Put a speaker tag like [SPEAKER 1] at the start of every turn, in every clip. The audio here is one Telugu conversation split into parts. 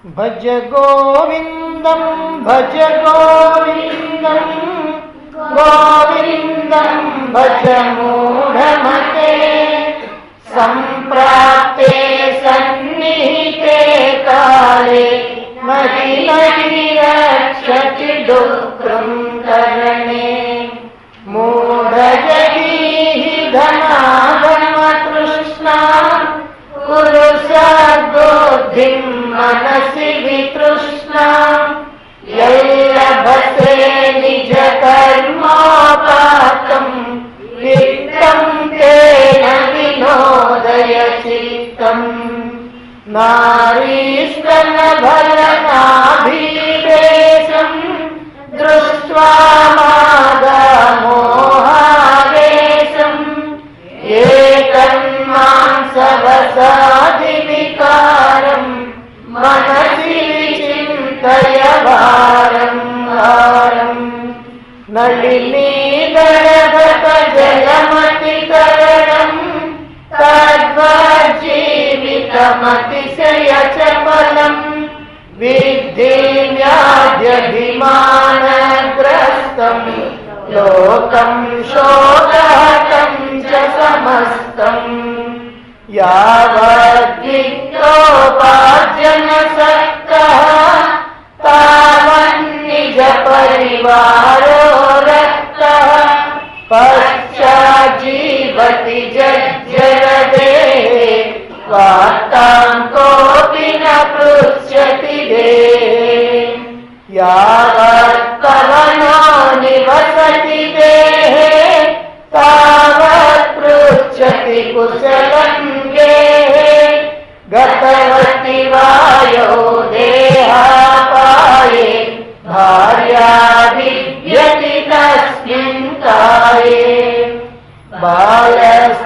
[SPEAKER 1] భజ గోవిందం భజ గోవిందం గోవిందం భజ మూఢమతే సంప్రాప్తే సన్నిహితే కాలే మది మది రక్షతి దుఃఖం కరణే మూఢజగీహి ధనాగమ తృష్ణా కురు సద్బుద్ధిం మనసి వితృష్ణా యల్లభసే నిజ కర్మోపాతం విత్తం తేన వినోదయ చిత్తం నారీస్తన భరనాభివేశం దృష్ట్వా మాదమోహావేశం ఏకన్మాంసవసాది వికారం మనసి విచింతయ వారం వారం నళినీగణగత జలమతి తరణం తద్వజ్జీవితమతిశయ చపలం విద్ధి వ్యాధ్యభిమానగ్రస్తం లోకం శోకహతం చ సమస్తం యావద్విత్తోపార్జనసక్తః తావన్నిజ పరివారో రక్తః పశ్చాజ్జీవతి జజ్జరదే వార్తాం కోపి న పృచ్ఛతి దేహే యావత్ పవనో నివసతి దేహే తావత్ పృచ్ఛతి కుశలం గేహే గతవతి వాయో దేహాపాయే భార్యా విద్యతి తస్మిన్ కాయే బాలస్తావత్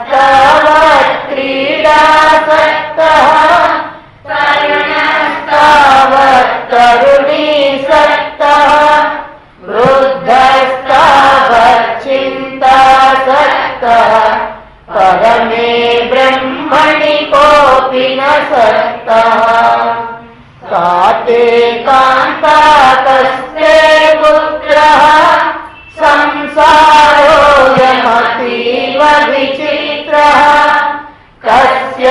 [SPEAKER 1] క్రీడాసక్తః తరుణస్తావత్ తరుణీసక్తః వృద్ధస్తావత్ చింతాసక్తః పరమే బ్రహ్మణి కోపి న సక్తః కాతే కాంతాతస్తే పుత్రః సంసారోయమతీవ విచిత్రః కస్య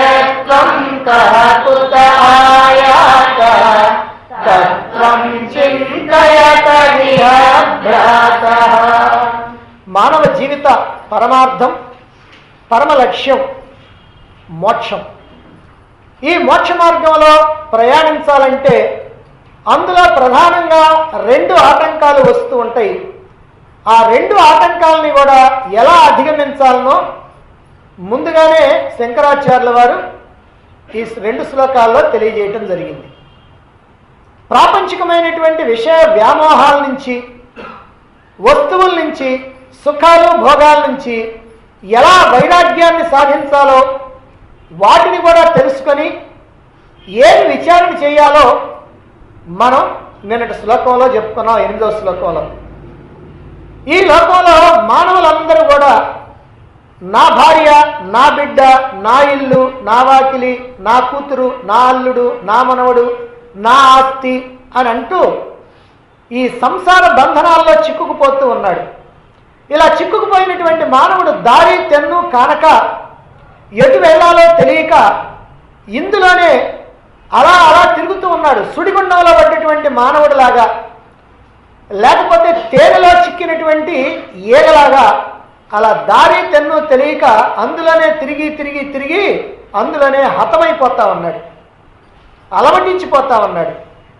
[SPEAKER 1] త్వం కః కుత ఆయాతః తత్వం చింతయత విహభ్రాతః. మానవ జీవిత పరమార్థం, పరమ లక్ష్యం మోక్షం. ఈ మోక్ష మార్గంలో ప్రయాణించాలంటే అందులో ప్రధానంగా రెండు ఆటంకాలు వస్తూ ఉంటాయి. ఆ రెండు ఆటంకాలని కూడా ఎలా అధిగమించాలనో ముందుగానే శంకరాచార్యుల వారు ఈ రెండు శ్లోకాల్లో తెలియజేయటం జరిగింది. ప్రాపంచికమైనటువంటి విషయ వ్యామోహాల నుంచి, వస్తువుల నుంచి, సుఖాలు భోగాల నుంచి ఎలా వైరాగ్యాన్ని సాధించాలో వాటిని కూడా తెలుసుకొని ఏమి విచారణ చేయాలో మనం నిన్నటి శ్లోకంలో చెప్పుకున్నాం. 8వ శ్లోకంలో ఈ లోకంలో మానవులందరూ కూడా నా భార్య, నా బిడ్డ, నా ఇల్లు, నా వాకిలి, నా కూతురు, నా అల్లుడు, నా మనవడు, నా ఆస్తి అని అంటూ ఈ సంసార బంధనాల్లో చిక్కుకుపోతూ ఉన్నాడు. ఇలా చిక్కుకుపోయినటువంటి మానవుడు దారి తెన్ను కానక ఎటు వెళ్ళాలో తెలియక ఇందులోనే అలా అలా తిరుగుతూ ఉన్నాడు. సుడిగుండంలో పడ్డటువంటి మానవుడిలాగా, లేకపోతే తేనెలో చిక్కినటువంటి ఈగలాగా అలా దారి తెన్ను తెలియక అందులోనే తిరిగి తిరిగి తిరిగి అందులోనే హతమైపోతా ఉన్నాడు, అలమటించిపోతా ఉన్నాడు.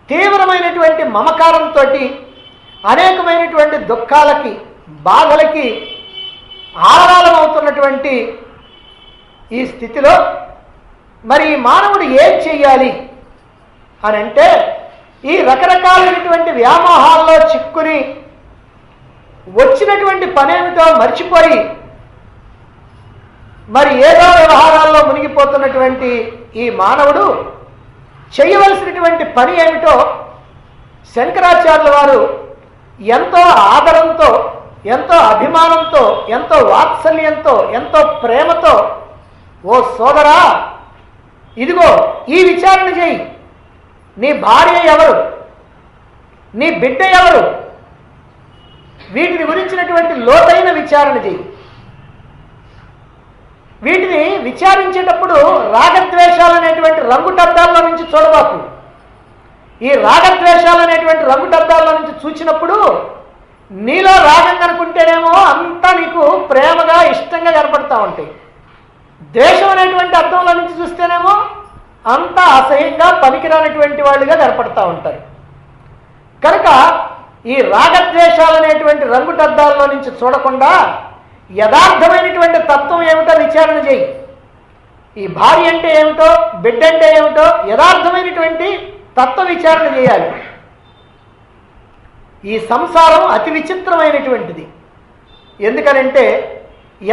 [SPEAKER 1] తీవ్రమైనటువంటి మమకారంతో అనేకమైనటువంటి దుఃఖాలకి, బాధలకి ఆలవాలమవుతున్నటువంటి ఈ స్థితిలో మరి ఈ మానవుడు ఏం చెయ్యాలి అని అంటే, ఈ రకరకాలైనటువంటి వ్యామోహాల్లో చిక్కుని వచ్చినటువంటి పనేమిటో మర్చిపోయి మరి ఏదో వ్యవహారాల్లో మునిగిపోతున్నటువంటి ఈ మానవుడు చేయవలసినటువంటి పని ఏమిటో శంకరాచార్యుల వారు ఎంతో ఆదరంతో, ఎంతో అభిమానంతో, ఎంతో వాత్సల్యంతో, ఎంతో ప్రేమతో, ఓ సోదరా ఇదిగో ఈ విచారణ చేయి, నీ భార్య ఎవరు, నీ బిడ్డ ఎవరు, వీటిని గురించినటువంటి లోతైన విచారణ చేయి. వీటిని విచారించేటప్పుడు రాగద్వేషాలు అనేటువంటి రంగుటద్దాల్లో నుంచి చూడబాకు. ఈ రాగద్వేషాలు అనేటువంటి రంగుటద్దాల్లో నుంచి చూసినప్పుడు నీలో రాగం కనుకుంటేనేమో అంతా నీకు ప్రేమగా ఇష్టంగా కనపడతా ఉంటాయి. ద్వేషం అనేటువంటి అర్థంలో నుంచి చూస్తేనేమో అంతా అసహ్యంగా పనికిరానటువంటి వాళ్ళుగా కనపడతా ఉంటారు. కనుక ఈ రాగద్వేషాలు అనేటువంటి రంగుటద్దాల్లో నుంచి చూడకుండా యథార్థమైనటువంటి తత్వం ఏమిటో విచారణ చేయి. ఈ భార్య అంటే ఏమిటో, బిడ్డ అంటే ఏమిటో యథార్థమైనటువంటి తత్వ విచారణ చేయాలి. ఈ సంసారం అతి విచిత్రమైనటువంటిది. ఎందుకనంటే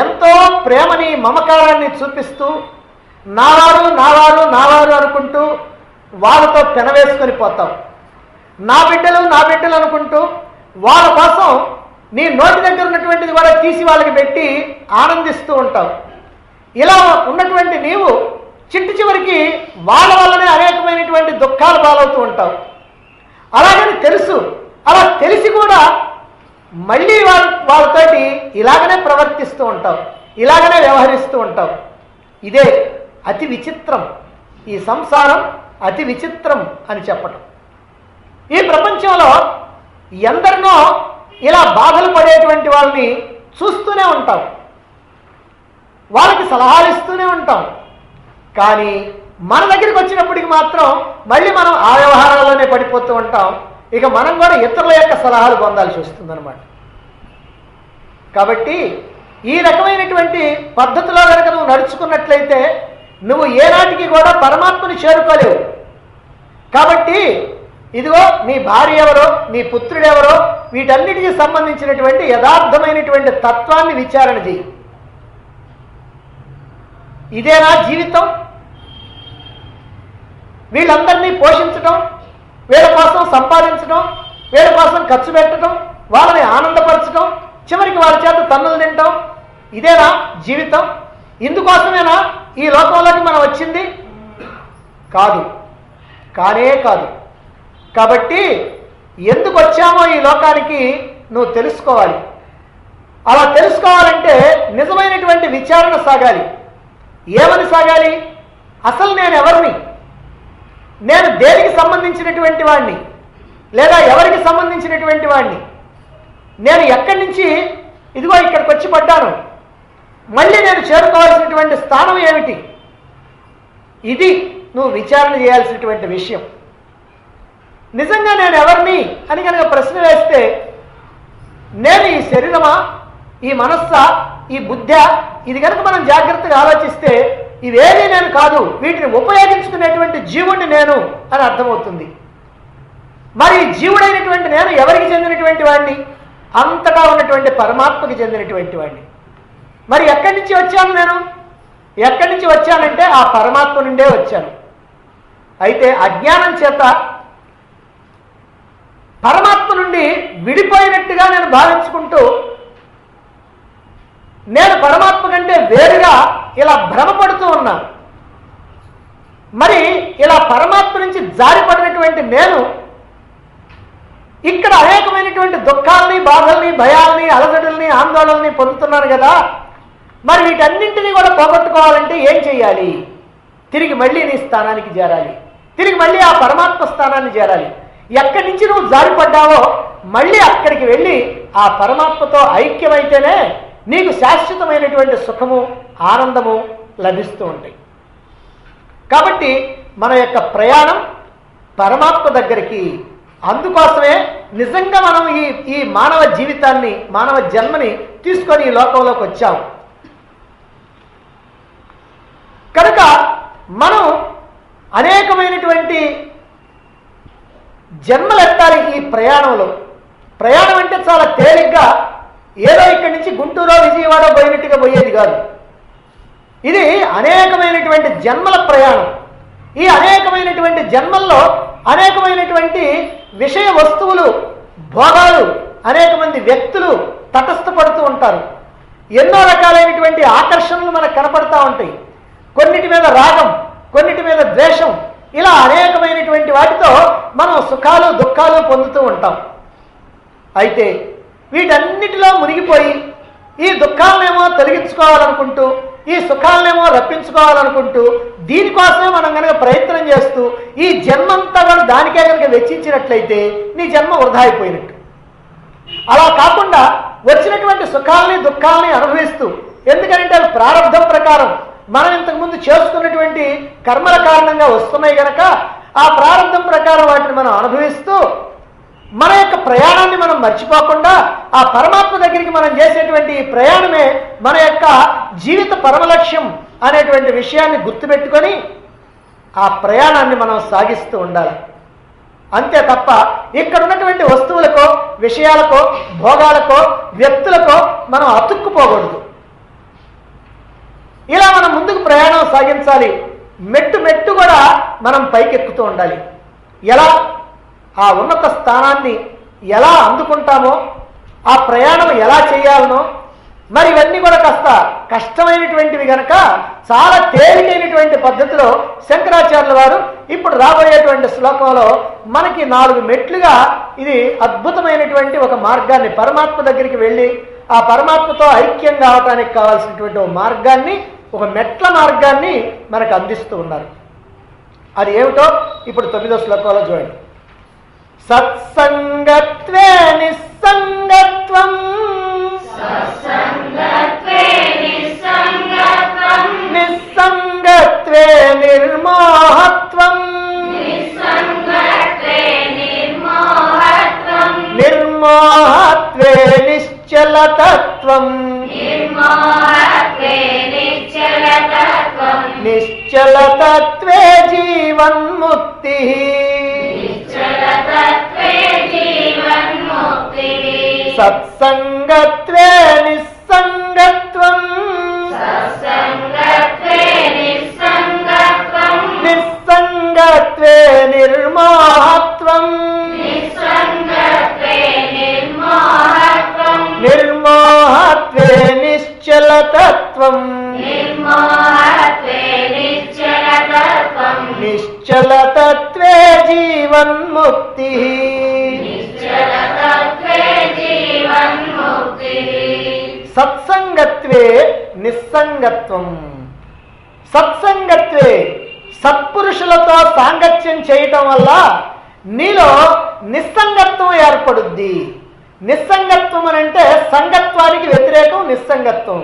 [SPEAKER 1] ఎంతో ప్రేమని మమకారాన్ని చూపిస్తూ నావారు నావారు నావారు అనుకుంటూ వాళ్ళతో పెనవేసుకొని పోతావు. నా బిడ్డలు అనుకుంటూ వాళ్ళ కోసం నీ నోటి దగ్గర ఉన్నటువంటిది కూడా తీసి వాళ్ళకి పెట్టి ఆనందిస్తూ ఉంటావు. ఇలా ఉన్నటువంటి నీవు చిట్టు చివరికి వాళ్ళ వల్లనే అనేకమైనటువంటి దుఃఖాలు పాలవుతూ ఉంటావు. అలాగని తెలుసు, అలా తెలిసి కూడా మళ్ళీ వాళ్ళతోటి ఇలాగనే ప్రవర్తిస్తూ ఉంటావు, ఇలాగనే వ్యవహరిస్తూ ఉంటావు. ఇదే అతి విచిత్రం. ఈ సంసారం అతి విచిత్రం అని చెప్పటం. ఈ ప్రపంచంలో ఎందరినో ఇలా బాధలు పడేటువంటి వాళ్ళని చూస్తూనే ఉంటాం, వాళ్ళకి సలహాలు ఇస్తూనే ఉంటాం. కానీ మన దగ్గరికి వచ్చినప్పటికి మాత్రం మళ్ళీ మనం ఆ వ్యవహారాల్లోనే పడిపోతూ ఉంటాం. ఇక మనం కూడా ఇతరుల యొక్క సలహాలు పొందాల్సి వస్తుందన్నమాట. కాబట్టి ఈ రకమైనటువంటి పద్ధతిలో కనుక నువ్వు నడుచుకున్నట్లయితే నువ్వు ఏనాటికి కూడా పరమాత్మని చేరుకోలేవు. కాబట్టి ఇదిగో నీ భార్య ఎవరో, నీ పుత్రుడెవరో, వీటన్నిటికీ సంబంధించినటువంటి యథార్థమైనటువంటి తత్వాన్ని విచారణ చేయి. ఇదేనా జీవితం? వీళ్ళందరినీ పోషించడం, వీళ్ళ కోసం సంపాదించడం, వీళ్ళ కోసం ఖర్చు పెట్టడం, వాళ్ళని ఆనందపరచడం, చివరికి వాళ్ళ చేత తన్నులు తింటాం, ఇదేనా జీవితం? ఇందుకోసమేనా ఈ లోకంలోకి మనం వచ్చింది? కాదు, కానే కాదు. కాబట్టి ఎందుకు వచ్చామో ఈ లోకానికి నువ్వు తెలుసుకోవాలి. అలా తెలుసుకోవాలంటే నిజమైనటువంటి విచారణ సాగాలి. ఏమని సాగాలి? అసలు నేను ఎవరిని, నేను దేనికి సంబంధించినటువంటి వాడిని, లేదా ఎవరికి సంబంధించినటువంటి వాడిని, నేను ఎక్కడి నుంచి ఇదిగో ఇక్కడికి వచ్చి పడ్డాను, మళ్ళీ నేను చేరుకోవాల్సినటువంటి స్థానం ఏమిటి? ఇది నువ్వు విచారణ చేయాల్సినటువంటి విషయం. నిజంగా నేను ఎవరిని అని కనుక ప్రశ్న వేస్తే, నేను ఈ శరీరమా, ఈ మనస్సా, ఈ బుద్ధ, ఇది కనుక మనం జాగ్రత్తగా ఆలోచిస్తే ఇవేమీ నేను కాదు, వీటిని ఉపయోగించుకునేటువంటి జీవుడిని నేను అని అర్థమవుతుంది. మరి జీవుడైనటువంటి నేను ఎవరికి చెందినటువంటి వాడిని? అంతటా ఉన్నటువంటి పరమాత్మకి చెందినటువంటి వాడిని. మరి ఎక్కడి నుంచి వచ్చాను నేను? ఎక్కడి నుంచి వచ్చానంటే ఆ పరమాత్మ నుండే వచ్చాను. అయితే అజ్ఞానం చేత పరమాత్మ నుండి విడిపోయినట్టుగా నేను భావించుకుంటూ నేను పరమాత్మ కంటే వేరుగా ఇలా భ్రమపడుతూ ఉన్నాను. మరి ఇలా పరమాత్మ నుంచి జారిపడినటువంటి నేను ఇక్కడ అనేకమైనటువంటి దుఃఖాలని, బాధల్ని, భయాల్ని, అలజడుల్ని, ఆందోళనల్ని పొందుతున్నాను కదా. మరి వీటన్నింటినీ కూడా పోగొట్టుకోవాలంటే ఏం చేయాలి? తిరిగి మళ్ళీ నీ స్థానానికి చేరాలి, తిరిగి మళ్ళీ ఆ పరమాత్మ స్థానాన్ని చేరాలి. ఎక్కడి నుంచి నువ్వు జారిపడ్డావో మళ్ళీ అక్కడికి వెళ్ళి ఆ పరమాత్మతో ఐక్యమైతేనే నీకు శాశ్వతమైనటువంటి సుఖము, ఆనందము లభిస్తూ ఉంటాయి. కాబట్టి మన యొక్క ప్రయాణం పరమాత్మ దగ్గరికి. అందుకోసమే నిజంగా మనం ఈ మానవ జీవితాన్ని, మానవ జన్మని తీసుకొని ఈ లోకంలోకి వచ్చాము. కనుక మనం అనేకమైనటువంటి జన్మలెత్తాలి ఈ ప్రయాణంలో. ప్రయాణం అంటే చాలా తేలిగ్గా ఏదో ఇక్కడి నుంచి గుంటూరు, విజయవాడ పోయినట్టుగా పోయేది కాదు. ఇది అనేకమైనటువంటి జన్మల ప్రయాణం. ఈ అనేకమైనటువంటి జన్మల్లో అనేకమైనటువంటి విషయ వస్తువులు, భోగాలు, అనేక మంది వ్యక్తులు తటస్థపడుతూ ఉంటారు. ఎన్నో రకాలైనటువంటి ఆకర్షణలు మనకు కనపడతా ఉంటాయి. కొన్నిటి మీద రాగం, కొన్నిటి మీద ద్వేషం, ఇలా అనేకమైనటువంటి వాటితో మనం సుఖాలు దుఃఖాలు పొందుతూ ఉంటాం. అయితే వీటన్నిటిలో మునిగిపోయి ఈ దుఃఖాలనేమో తొలగించుకోవాలనుకుంటూ ఈ సుఖాలనేమో రప్పించుకోవాలనుకుంటూ దీనికోసమే మనం కనుక ప్రయత్నం చేస్తూ ఈ జన్మంతా కూడా దానికే కనుక వెచ్చించినట్లయితే నీ జన్మ వృధా అయిపోయినట్టు. అలా కాకుండా వచ్చినటువంటి సుఖాలని దుఃఖాలని అనుభవిస్తూ, ఎందుకంటే అవి ప్రారంభం ప్రకారం మనం ఇంతకుముందు చేసుకున్నటువంటి కర్మల కారణంగా వస్తున్నాయి కనుక ఆ ప్రారంభం ప్రకారం వాటిని మనం అనుభవిస్తూ మన యొక్క ప్రయాణాన్ని మనం మర్చిపోకుండా ఆ పరమాత్మ దగ్గరికి మనం చేసేటువంటి ఈ ప్రయాణమే మన యొక్క జీవిత పరమలక్ష్యం అనేటువంటి విషయాన్ని గుర్తుపెట్టుకొని ఆ ప్రయాణాన్ని మనం సాగిస్తూ ఉండాలి. అంతే తప్ప ఇక్కడ ఉన్నటువంటి వస్తువులకో విషయాలకో భోగాలకో వ్యక్తులకో మనం అతుక్కుపోకూడదు. ఇలా మనం ముందుకు ప్రయాణం సాగించాలి. మెట్టు మెట్టు కూడా మనం పైకెక్కుతూ ఉండాలి. ఎలా ఆ ఉన్నత స్థానాన్ని ఎలా అందుకుంటామో, ఆ ప్రయాణం ఎలా చేయాలనో, మరి ఇవన్నీ కూడా కాస్త కష్టమైనటువంటివి కనుక చాలా తేలికైనటువంటి పద్ధతిలో శంకరాచార్యుల వారు ఇప్పుడు రాబోయేటువంటి శ్లోకంలో మనకి 4 మెట్లుగా ఇది అద్భుతమైనటువంటి ఒక మార్గాన్ని, పరమాత్మ దగ్గరికి వెళ్ళి ఆ పరమాత్మతో ఐక్యం కావటానికి కావాల్సినటువంటి ఒక మార్గాన్ని, ఒక మెట్ల మార్గాన్ని మనకు అందిస్తూ ఉన్నారు. అది ఏమిటో ఇప్పుడు 9వ శ్లోకంలో చూడండి. సత్సంగత్వే నిస్సంగత్వం నిస్సంగత్వే నిర్మోహత్వం నిర్మోహత్వే నిశ్చలతత్వం నిశ్చలతత్వే జీవన్ముక్తి సత్సంగత్వే నిస్సంగత్వం నిస్సంగత్వే నిర్మోహత్వం నిర్మోహత్వే నిశ్చలతత్వం నిశ్చలతత్వే జీవన్ముక్తి సత్సంగత్వే నిస్సంగత్వం. సత్సంగత్వే సత్పురుషులతో సాంగత్యం చేయటం వల్ల నీలో నిస్సంగత్వం ఏర్పడుద్ది. నిస్సంగత్వం అని అంటే సంగత్వానికి వ్యతిరేకం నిస్సంగత్వం.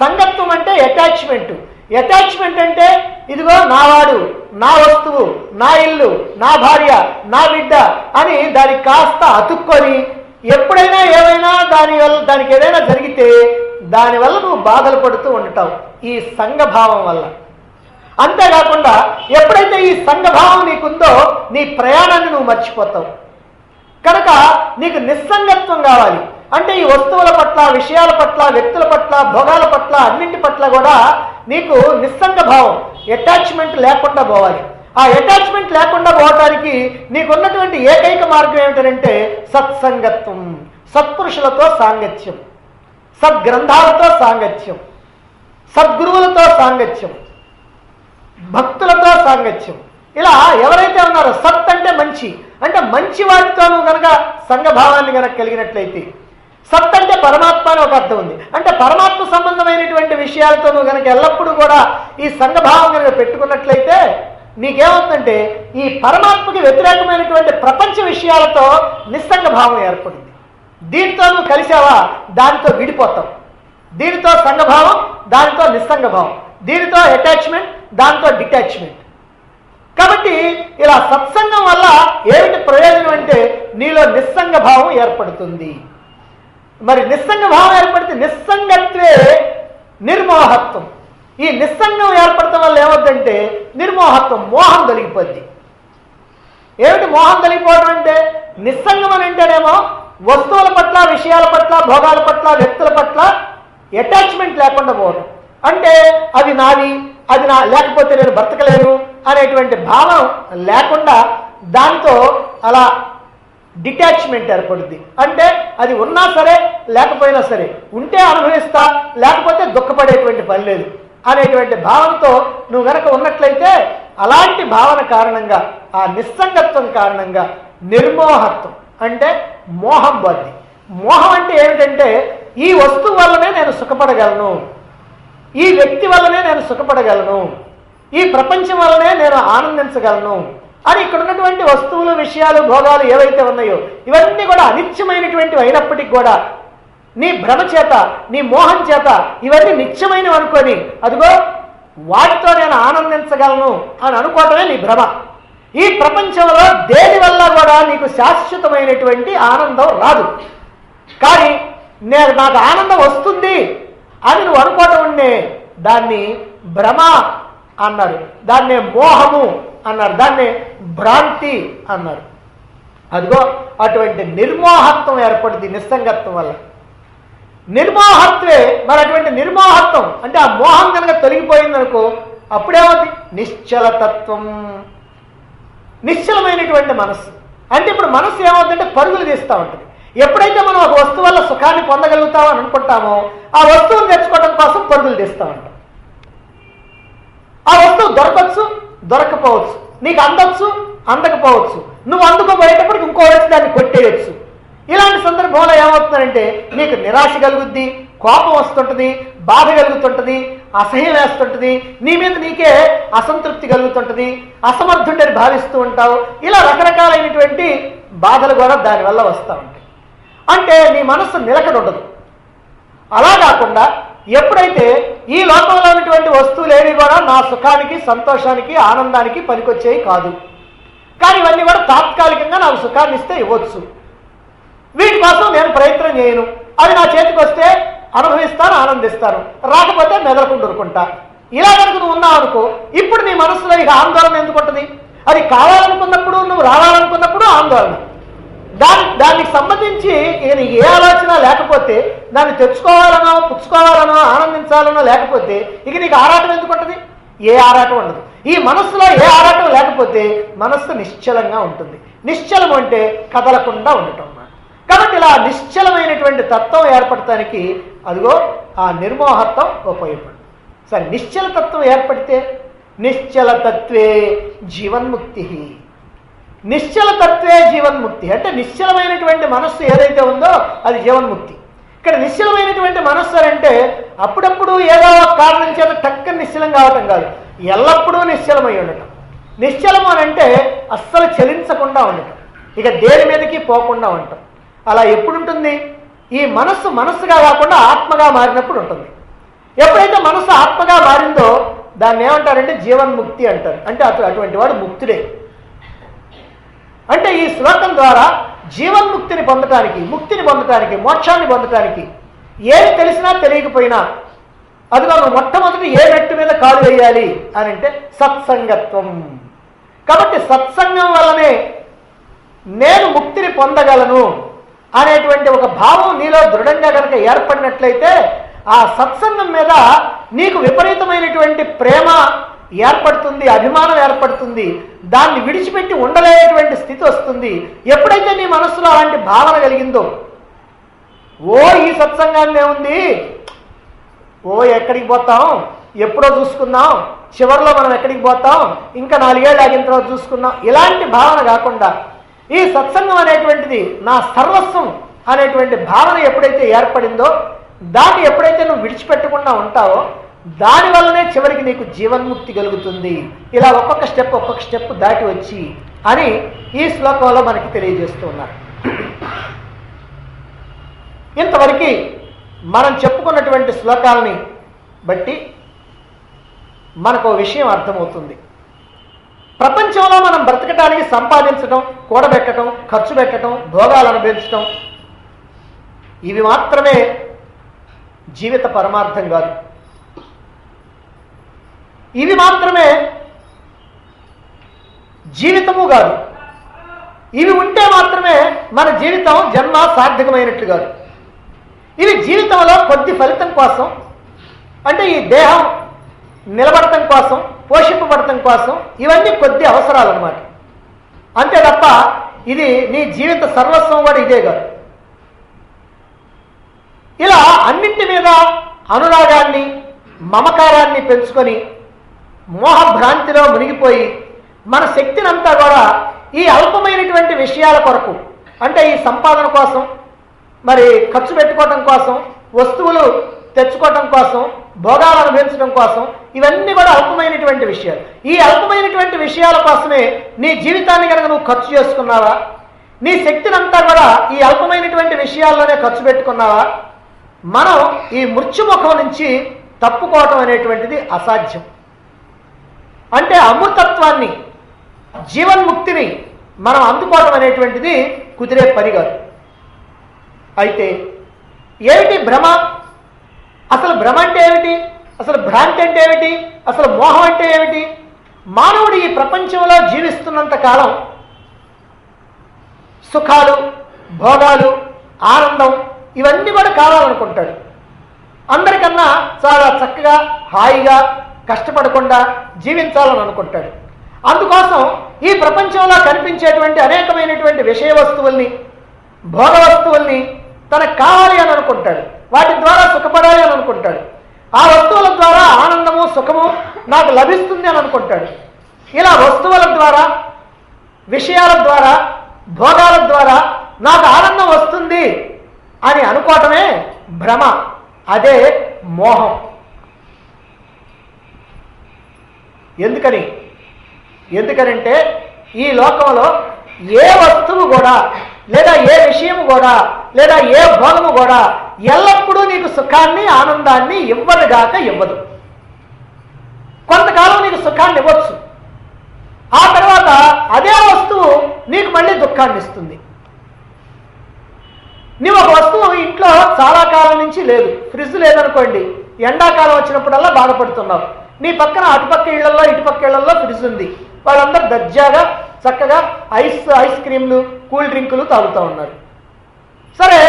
[SPEAKER 1] సంగత్వం అంటే అటాచ్మెంట్. అటాచ్మెంట్ అంటే ఇదిగో నావాడు, నా వస్తువు, నా ఇల్లు, నా భార్య, నా బిడ్డ అని దానికి కాస్త అతుక్కొని ఎప్పుడైనా ఏమైనా దానికి ఏదైనా జరిగితే దానివల్ల నువ్వు బాధలు పడుతూ ఉంటావు ఈ సంఘభావం వల్ల. అంతేకాకుండా ఎప్పుడైతే ఈ సంఘభావం నీకుందో నీ ప్రయాణాన్ని నువ్వు మర్చిపోతావు. కనుక నీకు నిస్సంగత్వం కావాలి. అంటే ఈ వస్తువుల పట్ల, విషయాల పట్ల, వ్యక్తుల పట్ల, భోగాల పట్ల, అన్నింటి పట్ల కూడా నీకు నిస్సంగ భావం, అటాచ్మెంట్ లేకుండా పోవాలి. ఆ అటాచ్మెంట్ లేకుండా పోవటానికి నీకున్నటువంటి ఏకైక మార్గం ఏమిటంటే సత్సంగత్వం, సత్పురుషులతో సాంగత్యం, సద్గ్రంథాలతో సాంగత్యం, సద్గురువులతో సాంగత్యం, భక్తులతో సాంగత్యం. ఇలా ఎవరైతే ఉన్నారో సత్ అంటే మంచి, అంటే మంచి వాటితో నువ్వు కనుక సంఘభావాన్ని కనుక కలిగినట్లయితే, సత్ అంటే పరమాత్మ అని ఒక అర్థం ఉంది. అంటే పరమాత్మ సంబంధమైనటువంటి విషయాలతో నువ్వు కనుక ఎల్లప్పుడూ కూడా ఈ సంఘభావం కనుక పెట్టుకున్నట్లయితే నీకేమవుతుందంటే ఈ పరమాత్మకి వ్యతిరేకమైనటువంటి ప్రపంచ విషయాలతో నిస్సంగ భావం ఏర్పడింది. దీనితో నువ్వు కలిసావా దానితో విడిపోతావు. దీనితో సంఘభావం, దానితో నిస్సంగ భావం, దీనితో అటాచ్మెంట్, దాంతో డిటాచ్మెంట్. కాబట్టి ఇలా సత్సంగం వల్ల ఏమిటి ప్రయోజనం అంటే నీలో నిస్సంగ భావం ఏర్పడుతుంది. మరి నిస్సంగ భావం ఏర్పడితే నిస్సంగత్వే నిర్మోహత్వం. ఈ నిస్సంగం ఏర్పడటం వల్ల ఏమవుతుందంటే నిర్మోహత్వం, మోహం తొలగిపోద్ది. ఏమిటి మోహం తొలగిపోవడం అంటే? నిస్సంగం అని అంటేనేమో వస్తువుల పట్ల, విషయాల పట్ల, భోగాల పట్ల, వ్యక్తుల పట్ల అటాచ్మెంట్ లేకుండా పోవడం. అంటే అవి నావి, అది నా లేకపోతే నేను బ్రతకలేను అనేటువంటి భావం లేకుండా దాంతో అలా డిటాచ్మెంట్ ఏర్పడుద్ది. అంటే అది ఉన్నా సరే లేకపోయినా సరే, ఉంటే అనుభవిస్తా లేకపోతే దుఃఖపడేటువంటి పని లేదు అనేటువంటి భావంతో నువ్వు గనక ఉన్నట్లయితే అలాంటి భావన కారణంగా, ఆ నిస్సంగత్వం కారణంగా నిర్మోహత్వం అంటే మోహం బద్ది. మోహం అంటే ఏమిటంటే ఈ వస్తువు వల్లనే నేను సుఖపడగలను, ఈ వ్యక్తి వల్లనే నేను సుఖపడగలను, ఈ ప్రపంచం వల్లనే నేను ఆనందించగలను అని ఇక్కడ ఉన్నటువంటి వస్తువులు, విషయాలు, భోగాలు ఏవైతే ఉన్నాయో ఇవన్నీ కూడా అనిత్యమైనటువంటివి అయినప్పటికీ కూడా నీ భ్రమ చేత, నీ మోహం చేత ఇవన్నీ నిత్యమైనవి అనుకొని అదిగో వాటితో నేను ఆనందించగలను అని అనుకోవటమే నీ భ్రమ. ఈ ప్రపంచంలో దేని వల్ల కూడా నీకు శాశ్వతమైనటువంటి ఆనందం రాదు. కానీ నాకు ఆనందం వస్తుంది అని నువ్వు అనుకోవటం ఉండే దాన్ని భ్రమ అన్నారు, దాన్నే మోహము అన్నారు, దాన్నే భ్రాంతి అన్నారు. అదిగో అటువంటి నిర్మోహత్వం ఏర్పడింది నిస్సంగత్వం వల్ల. నిర్మోహత్వే మరి అటువంటి నిర్మోహత్వం అంటే ఆ మోహం కనుక తొలగిపోయిందనుకో అప్పుడేమవుతుంది? నిశ్చలతత్వం, నిశ్చలమైనటువంటి మనస్సు. అంటే ఇప్పుడు మనస్సు ఏమవుతుందంటే పరుగులు తీస్తూ ఉంటుంది. ఎప్పుడైతే మనం ఒక వస్తువు వల్ల సుఖాన్ని పొందగలుగుతామని అనుకుంటామో ఆ వస్తువును తెచ్చుకోవడం కోసం పరుగులు తీస్తూ ఉంటాం. ఆ వస్తువు దొరకచ్చు, దొరకపోవచ్చు, నీకు అందొచ్చు, అందకపోవచ్చు, నువ్వు అందుకోబోయేటప్పటికి ఇంకో వచ్చి దాన్ని కొట్టేయచ్చు. ఇలాంటి సందర్భంలో ఏమవుతుందంటే నీకు నిరాశ కలుగుద్ది, కోపం వస్తుంటుంది, బాధ కలుగుతుంటుంది, అసహ్యం వేస్తుంటుంది, నీ మీద నీకే అసంతృప్తి కలుగుతుంటుంది, అసమర్థుడని భావిస్తూ ఉంటావు. ఇలా రకరకాలైనటువంటి బాధలు కూడా దానివల్ల వస్తూ ఉంటాయి. అంటే నీ మనస్సు నిలకడ ఉండదు. అలా కాకుండా ఎప్పుడైతే ఈ లోకంలో ఉన్నటువంటి వస్తువులు ఏవి కూడా నా సుఖానికి, సంతోషానికి, ఆనందానికి పనికొచ్చేవి కాదు, కానీ ఇవన్నీ కూడా తాత్కాలికంగా నాకు సుఖాన్ని ఇస్తే ఇవ్వచ్చు, వీటి కోసం నేను ప్రయత్నం చేయను, అది నా చేతికి వస్తే అనుభవిస్తాను, ఆనందిస్తాను, రాకపోతే మెదలకుండా ఊరుకుంటా. ఇలా కనుక నువ్వు ఉన్నావు అనుకో, ఇప్పుడు నీ మనసులో ఇక ఆందోళన ఎందుకు ఉంటుంది? అది కావాలనుకున్నప్పుడు, నువ్వు రావాలనుకున్నప్పుడు ఆందోళన. దానికి సంబంధించి ఇక నీకు ఏ ఆలోచన లేకపోతే, దాన్ని తెచ్చుకోవాలనో, పుచ్చుకోవాలనో, ఆనందించాలనో లేకపోతే ఇక నీకు ఆరాటం ఎందుకు ఉంటుంది? ఏ ఆరాటం ఉండదు. ఈ మనస్సులో ఏ ఆరాటం లేకపోతే మనస్సు నిశ్చలంగా ఉంటుంది. నిశ్చలం అంటే కదలకుండా ఉండటం అన్నమాట. కాబట్టి ఇలా నిశ్చలమైనటువంటి తత్వం ఏర్పడటానికి అదిగో ఆ నిర్మోహత్వం ఉపయోగపడుతుంది. సరే, నిశ్చల తత్వం ఏర్పడితే నిశ్చలతత్వే జీవన్ముక్తి. నిశ్చలతత్వే జీవన్ముక్తి అంటే నిశ్చలమైనటువంటి మనస్సు ఏదైతే ఉందో అది జీవన్ముక్తి. ఇక్కడ నిశ్చలమైనటువంటి మనస్సు అంటే అప్పుడప్పుడు ఏదో కారణం చేత టక్కని నిశ్చలం కావటం కాదు, ఎల్లప్పుడూ నిశ్చలమై ఉండటం. నిశ్చలము అని అంటే అస్సలు చలించకుండా ఉండటం, ఇక దేని మీదకి పోకుండా ఉండటం. అలా ఎప్పుడు ఉంటుంది? ఈ మనస్సు మనస్సుగా కాకుండా ఆత్మగా మారినప్పుడు ఉంటుంది. ఎప్పుడైతే మనస్సు ఆత్మగా మారిందో దాన్ని ఏమంటారంటే జీవన్ముక్తి అంటారు. అంటే అటువంటి వాడు ముక్తుడే. అంటే ఈ శ్లోకం ద్వారా జీవన్ముక్తిని పొందటానికి, ముక్తిని పొందటానికి, మోక్షాన్ని పొందటానికి ఏది తెలిసినా తెలియకపోయినా అదిగో నువ్వు మొట్టమొదటి ఏ మెట్టు మీద కాలు వేయాలి అని అంటే సత్సంగత్వం. కాబట్టి సత్సంగం వల్లనే నేను ముక్తిని పొందగలను అనేటువంటి ఒక భావం నీలో దృఢంగా కనుక ఏర్పడినట్లయితే ఆ సత్సంగం మీద నీకు విపరీతమైనటువంటి ప్రేమ ఏర్పడుతుంది, అభిమానం ఏర్పడుతుంది, దాన్ని విడిచిపెట్టి ఉండలేనటువంటి స్థితి వస్తుంది. ఎప్పుడైతే నీ మనస్సులో అలాంటి భావన కలిగిందో, ఓ ఈ సత్సంగాన్నే ఉంది, ఓ ఎక్కడికి పోతాం, ఎప్పుడో చూసుకున్నాం, చివరిలో మనం ఎక్కడికి పోతాం, ఇంకా 4 ఏళ్ళు ఆగిన తర్వాత చూసుకున్నాం, ఇలాంటి భావన కాకుండా ఈ సత్సంగం అనేటువంటిది నా సర్వస్వం అనేటువంటి భావన ఎప్పుడైతే ఏర్పడిందో దాన్ని ఎప్పుడైతే నువ్వు విడిచిపెట్టకుండా ఉంటావో దానివల్లనే చివరికి నీకు జీవన్ముక్తి కలుగుతుంది. ఇలా ఒక్కొక్క స్టెప్ దాటి వచ్చి అని ఈ శ్లోకంలో మనకి తెలియజేస్తూ ఉన్నారు. ఇంతవరకు మనం చెప్పుకున్నటువంటి శ్లోకాలని బట్టి మనకు విషయం అర్థమవుతుంది. ప్రపంచంలో మనం బ్రతకటానికి సంపాదించడం, కూడబెట్టడం, ఖర్చు పెట్టడం, భోగాలు అనుభవించడం ఇవి మాత్రమే జీవిత పరమార్థం కాదు. ఇవి మాత్రమే జీవితము కాదు. ఇవి ఉంటే మాత్రమే మన జీవితం, జన్మ సార్థకమైనట్లు కాదు. ఇవి జీవితంలో కొద్ది ఫలితం కోసం, అంటే ఈ దేహం నిలబడటం కోసం, పోషింపబడటం కోసం ఇవన్నీ కొద్ది అవసరాలు అన్నమాట. అంతే తప్ప ఇది నీ జీవిత సర్వస్వం కూడా ఇదే కాదు. ఇలా అన్నింటి మీద అనురాగాన్ని, మమకారాన్ని పెంచుకొని మోహభ్రాంతిలో మునిగిపోయి మన శక్తిని అంతా కూడా ఈ అల్పమైనటువంటి విషయాల కొరకు, అంటే ఈ సంపాదన కోసం, మరి ఖర్చు పెట్టుకోవటం కోసం, వస్తువులు తెచ్చుకోవటం కోసం, భోగాలు అనుభవించడం కోసం, ఇవన్నీ కూడా అల్పమైనటువంటి విషయాలు. ఈ అల్పమైనటువంటి విషయాల కోసమే నీ జీవితాన్ని కనుక నువ్వు ఖర్చు చేసుకున్నావా, నీ శక్తిని అంతా కూడా ఈ అల్పమైనటువంటి విషయాల్లోనే ఖర్చు పెట్టుకున్నావా, మనం ఈ మృత్యుముఖం నుంచి తప్పుకోవటం అనేటువంటిది అసాధ్యం. అంటే అమృతత్వాన్ని, జీవన్ముక్తిని మనం అందుకోవటం అనేటువంటిది కుదిరే పని కాదు. అయితే ఏమిటి భ్రమ? అసలు భ్రమ అంటే ఏమిటి? అసలు భ్రాంతి అంటే ఏమిటి? అసలు మోహం అంటే ఏమిటి? మానవుడు ఈ ప్రపంచంలో జీవిస్తున్నంత కాలం సుఖాలు, భోగాలు, ఆనందం ఇవన్నీ కూడా కావాలనుకుంటాడు. అందరికన్నా చాలా చక్కగా, హాయిగా, కష్టపడకుండా జీవించాలని అనుకుంటాడు. అందుకోసం ఈ ప్రపంచంలో కనిపించేటువంటి అనేకమైనటువంటి విషయ వస్తువుల్ని, భోగ వస్తువుల్ని తనకు కావాలి అని అనుకుంటాడు. వాటి ద్వారా సుఖపడాలి అని అనుకుంటాడు. ఆ వస్తువుల ద్వారా ఆనందము, సుఖము నాకు లభిస్తుంది అని అనుకుంటాడు. ఇలా వస్తువుల ద్వారా, విషయాల ద్వారా, భోగాల ద్వారా నాకు ఆనందం వస్తుంది అని అనుకోవటమే భ్రమ. అదే మోహం. ఎందుకనంటే ఈ లోకంలో ఏ వస్తువు కూడా, లేదా ఏ విషయము కూడా, లేదా ఏ భోగము కూడా ఎల్లప్పుడూ నీకు సుఖాన్ని, ఆనందాన్ని ఇవ్వదుగాక ఇవ్వదు. కొంతకాలం నీకు సుఖాన్ని ఇవ్వచ్చు, ఆ తర్వాత అదే వస్తువు నీకు మళ్ళీ దుఃఖాన్ని ఇస్తుంది. నీవు ఒక వస్తువు ఇంట్లో చాలా కాలం నుంచి లేదు, ఫ్రిడ్జ్ లేదనుకోండి, ఎండాకాలం వచ్చినప్పుడల్లా బాధపడుతున్నావు. నీ పక్కన అటుపక్క ఇళ్లలో, ఇటుపక్క ఇళ్లలో ఫ్రిడ్జ్ ఉంది. వాళ్ళందరూ దర్జాగా చక్కగా ఐస్ క్రీమ్లు, కూల్ డ్రింకులు తాగుతూ ఉన్నారు. సరే,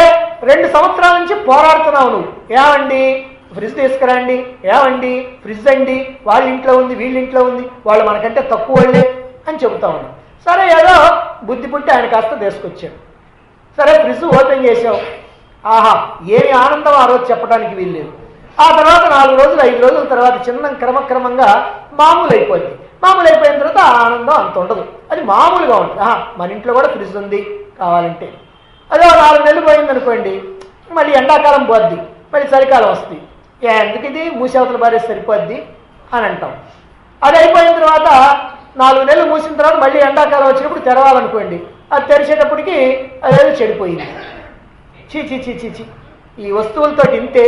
[SPEAKER 1] 2 సంవత్సరాల నుంచి పోరాడుతున్నావు నువ్వు. ఏమండి ఫ్రిడ్జ్ తీసుకురండి, ఏమండి ఫ్రిడ్జ్ అండి, వాళ్ళ ఇంట్లో ఉంది, వీళ్ళ ఇంట్లో ఉంది, వాళ్ళు మనకంటే తక్కువ వాళ్ళే అని చెబుతా ఉన్నావు. సరే, ఏదో బుద్ధి పుట్టి ఆయన కాస్త తీసుకొచ్చాడు. సరే, ఫ్రిడ్జ్ ఓపెన్ చేసావు. ఆహా, ఏమి ఆనందం ఆ రోజు చెప్పడానికి వీల్లేదు. ఆ తర్వాత 4 రోజులు, 5 రోజుల తర్వాత క్రమక్రమంగా మామూలు అయిపోయింది. మామూలు అయిపోయిన తర్వాత ఆ ఆనందం అంత ఉండదు, అది మామూలుగా ఉంటుంది. మన ఇంట్లో కూడా ఫ్రిడ్జ్ ఉంది కావాలంటే. అదే 4 నెలలు పోయిందనుకోండి, మళ్ళీ ఎండాకాలం పోద్ది, మళ్ళీ చలికాలం వస్తుంది. ఎందుకు ఇది మూసేవతలు బారే సరిపోద్ది అని అంటాం. అది అయిపోయిన తర్వాత 4 నెలలు మూసిన తర్వాత మళ్ళీ ఎండాకాలం వచ్చినప్పుడు తెరవాలనుకోండి, అది తెరిచేటప్పటికి అదేదో చెడిపోయింది. చీ చీ చీ చీ చీ, ఈ వస్తువులతో ఇంతే